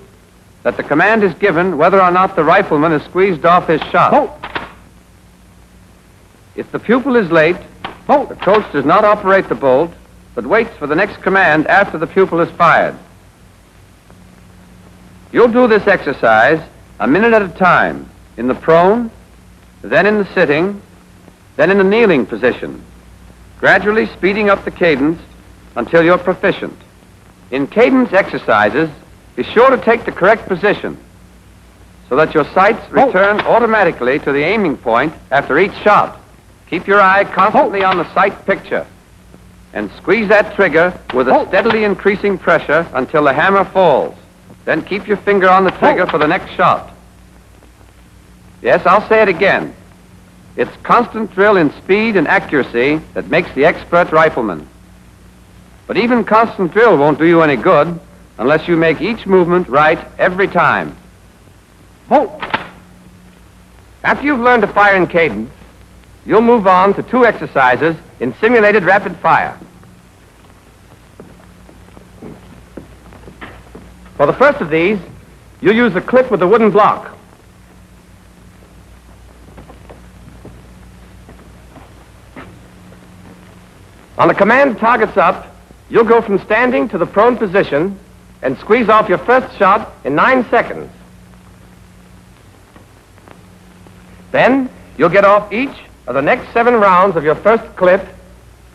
Speaker 8: that the command is given whether or not the rifleman has squeezed off his shot. If the pupil is late, the coach does not operate the bolt, but waits for the next command after the pupil is fired. You'll do this exercise a minute at a time, in the prone, then in the sitting, then in the kneeling position, gradually speeding up the cadence until you're proficient. In cadence exercises, be sure to take the correct position so that your sights return automatically to the aiming point after each shot. Keep your eye constantly on the sight picture and squeeze that trigger with a steadily increasing pressure until the hammer falls. Then keep your finger on the trigger for the next shot. Yes, I'll say it again. It's constant drill in speed and accuracy that makes the expert rifleman. But even constant drill won't do you any good unless you make each movement right every time. After you've learned to fire in cadence, you'll move on to 2 exercises in simulated rapid fire. For the first of these, you'll use a clip with a wooden block. On the command targets up, you'll go from standing to the prone position and squeeze off your first shot in 9 seconds. Then you'll get off each of the next 7 rounds of your first clip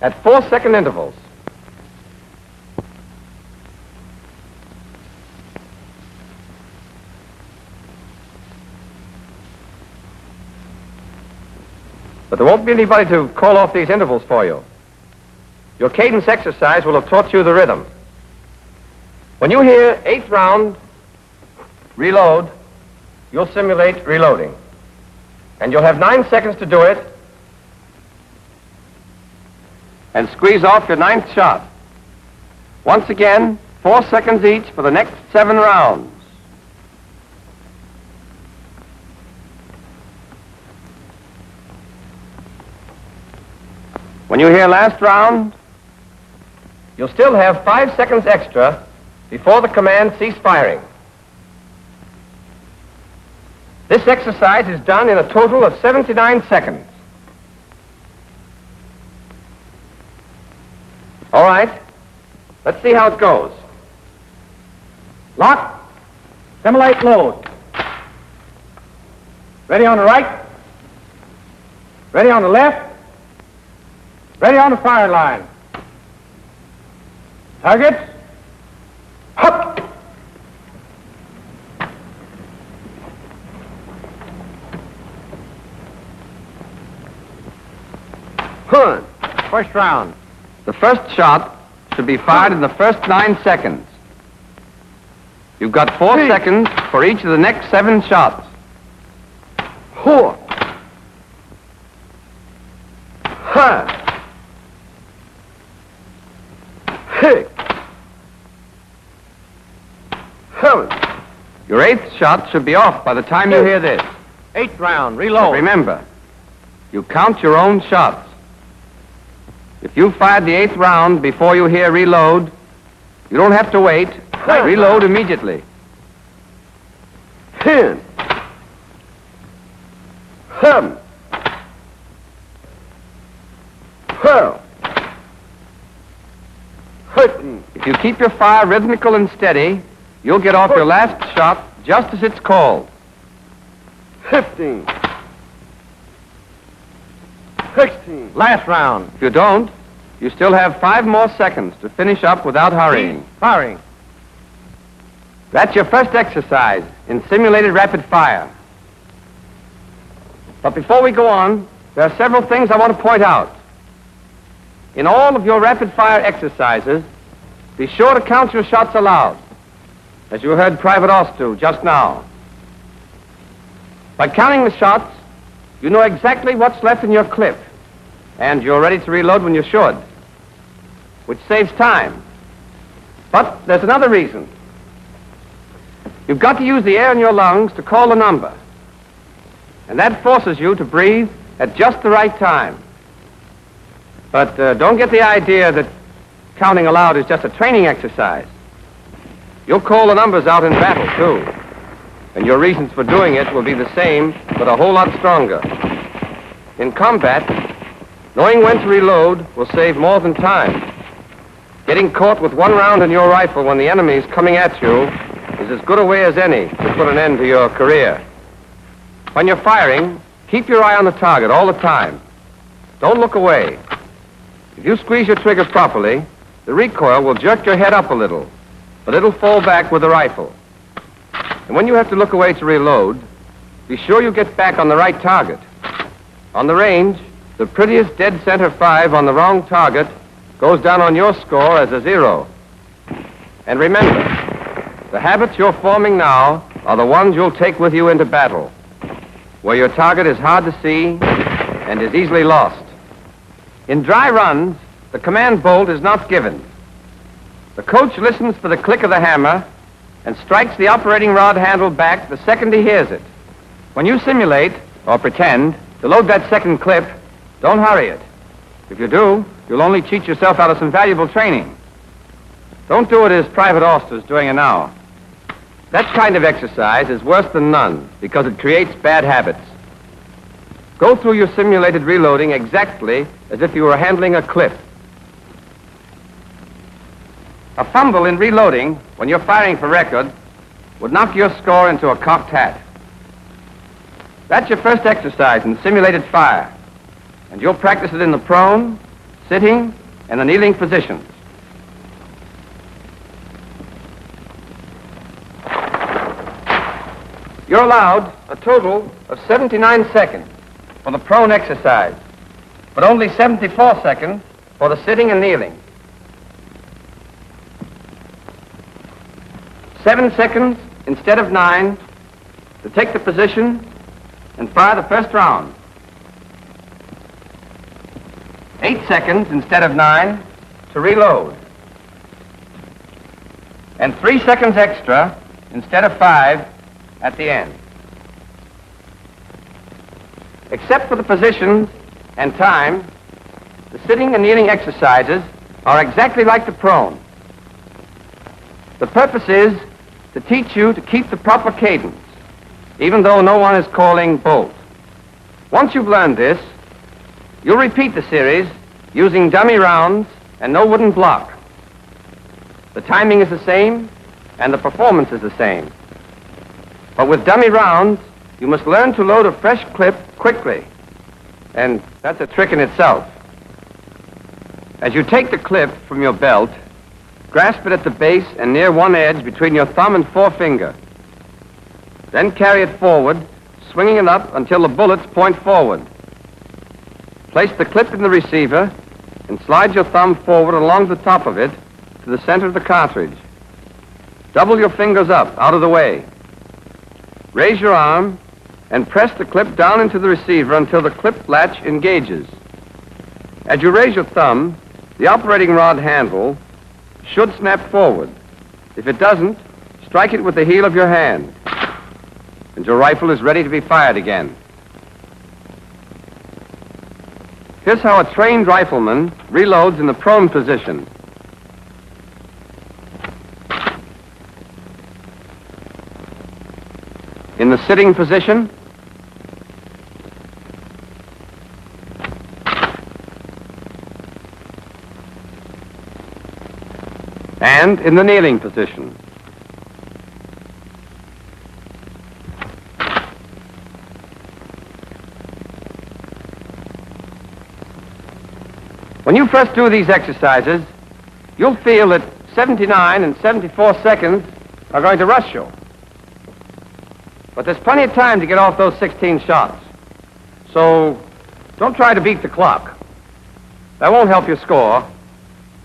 Speaker 8: at 4-second intervals. But there won't be anybody to call off these intervals for you. Your cadence exercise will have taught you the rhythm. When you hear 8th round, reload, you'll simulate reloading. And you'll have 9 seconds to do it and squeeze off your 9th shot. Once again, 4 seconds each for the next 7 rounds. When you hear last round, you'll still have 5 seconds extra before the command cease firing. This exercise is done in a total of 79 seconds. All right, let's see how it goes.
Speaker 7: Lock. Simulate load. Ready on the right. Ready on the left. Ready on the fire line. Targets. Hup!
Speaker 8: Good.
Speaker 7: First round.
Speaker 8: The first shot should be fired in the first 9 seconds. You've got 4 seconds for each of the next 7 shots. 4. Ha. 6. 7. Your 8th shot should be off by the time you hear this.
Speaker 7: 8th round. Reload.
Speaker 8: Remember, you count your own shots. If you fired the 8th round before you hear reload, you don't have to wait. Reload immediately. 10. 7. 12. 13. If you keep your fire rhythmical and steady, you'll get off your last shot just as it's called. 15. 16.
Speaker 7: Last round.
Speaker 8: If you don't, you still have 5 more seconds to finish up without hurrying.
Speaker 7: Firing.
Speaker 8: That's your first exercise in simulated rapid fire. But before we go on, there are several things I want to point out. In all of your rapid fire exercises, be sure to count your shots aloud, as you heard Private Oss do just now. By counting the shots, you know exactly what's left in your clip, and you're ready to reload when you should, which saves time. But there's another reason. You've got to use the air in your lungs to call the number, and that forces you to breathe at just the right time. But don't get the idea that counting aloud is just a training exercise. You'll call the numbers out in battle, too. And your reasons for doing it will be the same, but a whole lot stronger. In combat, knowing when to reload will save more than time. Getting caught with 1 round in your rifle when the enemy is coming at you is as good a way as any to put an end to your career. When you're firing, keep your eye on the target all the time. Don't look away. If you squeeze your trigger properly, the recoil will jerk your head up a little, but it'll fall back with the rifle. And when you have to look away to reload, be sure you get back on the right target. On the range, the prettiest dead center 5 on the wrong target goes down on your score as a 0. And remember, the habits you're forming now are the ones you'll take with you into battle, where your target is hard to see and is easily lost. In dry runs, the command bolt is not given. The coach listens for the click of the hammer and strikes the operating rod handle back the second he hears it. When you simulate, or pretend, to load that second clip, don't hurry it. If you do, you'll only cheat yourself out of some valuable training. Don't do it as Private Auster's doing it now. That kind of exercise is worse than none because it creates bad habits. Go through your simulated reloading exactly as if you were handling a clip. A fumble in reloading when you're firing for record would knock your score into a cocked hat. That's your first exercise in simulated fire, and you'll practice it in the prone, sitting, and the kneeling positions. You're allowed a total of 79 seconds for the prone exercise, but only 74 seconds for the sitting and kneeling. 7 seconds instead of 9 to take the position and fire the first round. 8 seconds instead of 9 to reload. And 3 seconds extra instead of 5 at the end. Except for the positions and time, the sitting and kneeling exercises are exactly like the prone. The purpose is to teach you to keep the proper cadence, even though no one is calling bolt. Once you've learned this, you'll repeat the series using dummy rounds and no wooden block. The timing is the same, and the performance is the same. But with dummy rounds, you must learn to load a fresh clip quickly, and that's a trick in itself. As you take the clip from your belt, grasp it at the base and near one edge between your thumb and forefinger. Then carry it forward, swinging it up until the bullets point forward. Place the clip in the receiver and slide your thumb forward along the top of it to the center of the cartridge. Double your fingers up, out of the way. Raise your arm and press the clip down into the receiver until the clip latch engages. As you raise your thumb, the operating rod handle should snap forward. If it doesn't, strike it with the heel of your hand, and your rifle is ready to be fired again. Here's how a trained rifleman reloads in the prone position. In the sitting position, and in the kneeling position. When you first do these exercises, you'll feel that 79 and 74 seconds are going to rush you. But there's plenty of time to get off those 16 shots. So don't try to beat the clock. That won't help your score.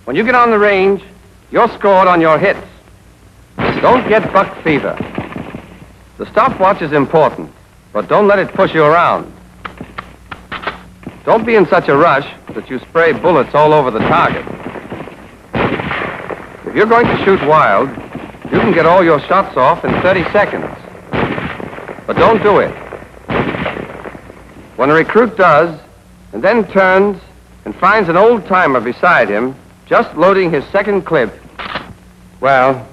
Speaker 8: When you get on the range, you're scored on your hits. Don't get buck fever. The stopwatch is important, but don't let it push you around. Don't be in such a rush that you spray bullets all over the target. If you're going to shoot wild, you can get all your shots off in 30 seconds. But don't do it. When a recruit does, and then turns and finds an old-timer beside him just loading his second clip, well,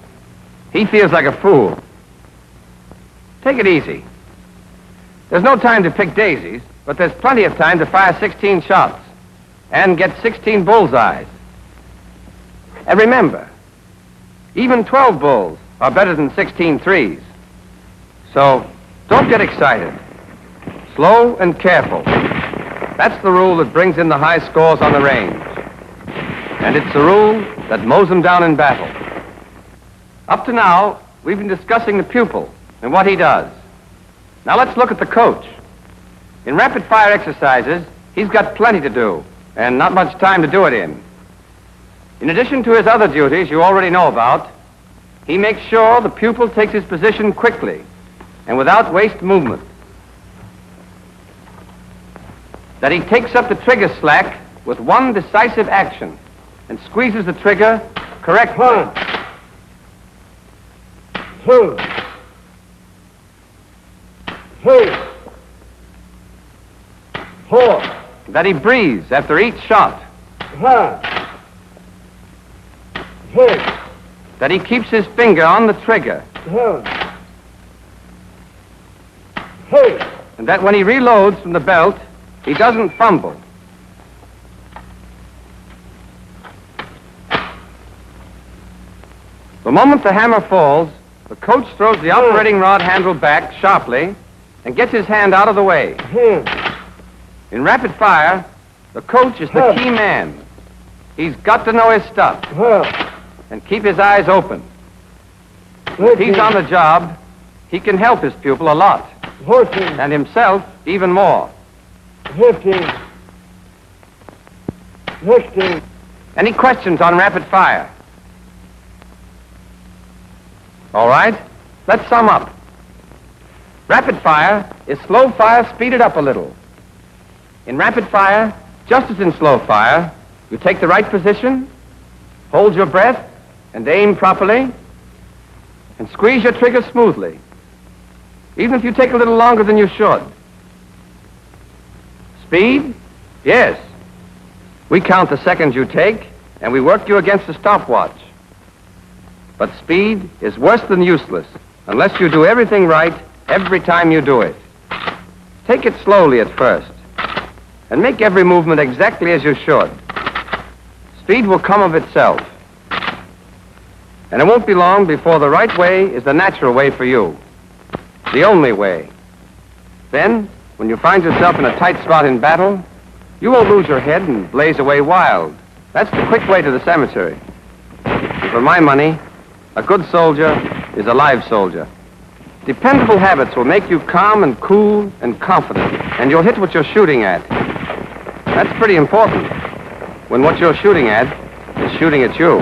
Speaker 8: he feels like a fool. Take it easy. There's no time to pick daisies, but there's plenty of time to fire 16 shots and get 16 bullseyes. And remember, even 12 bulls are better than 16 threes. So don't get excited. Slow and careful. That's the rule that brings in the high scores on the range. And it's the rule
Speaker 1: that mows them down in battle. Up to now, we've been discussing the pupil and what he does. Now let's look at the coach. In rapid-fire exercises, he's got plenty to do, and not much time to do it in. In addition to his other duties you already know about, he makes sure the pupil takes his position quickly and without waste movement. That he takes up the trigger slack with one decisive action and squeezes the trigger correctly.
Speaker 7: 1, 2, 3, 4,
Speaker 1: That he breathes after each shot.
Speaker 7: 5, 6,
Speaker 1: That he keeps his finger on the trigger.
Speaker 7: 7, 8,
Speaker 1: And that when he reloads from the belt, he doesn't fumble. The moment the hammer falls, the coach throws the operating rod handle back sharply and gets his hand out of the way.
Speaker 7: 10,
Speaker 1: In rapid fire, the coach is the key man. He's got to know his stuff
Speaker 7: 12,
Speaker 1: and keep his eyes open. If he's on the job, he can help his pupil a lot,
Speaker 7: 14,
Speaker 1: and himself even more.
Speaker 7: 15, 16,
Speaker 1: Any questions on rapid fire? All right, let's sum up. Rapid fire is slow fire speeded up a little. In rapid fire, just as in slow fire, you take the right position, hold your breath, and aim properly, and squeeze your trigger smoothly, even if you take a little longer than you should. Speed? Yes. We count the seconds you take, and we work you against the stopwatch. But speed is worse than useless unless you do everything right every time you do it. Take it slowly at first, and make every movement exactly as you should. Speed will come of itself. And it won't be long before the right way is the natural way for you. The only way. Then, when you find yourself in a tight spot in battle, you won't lose your head and blaze away wild. That's the quick way to the cemetery. For my money, a good soldier is a live soldier. Dependable habits will make you calm and cool and confident, and you'll hit what you're shooting at. That's pretty important, when what you're shooting at is shooting at you.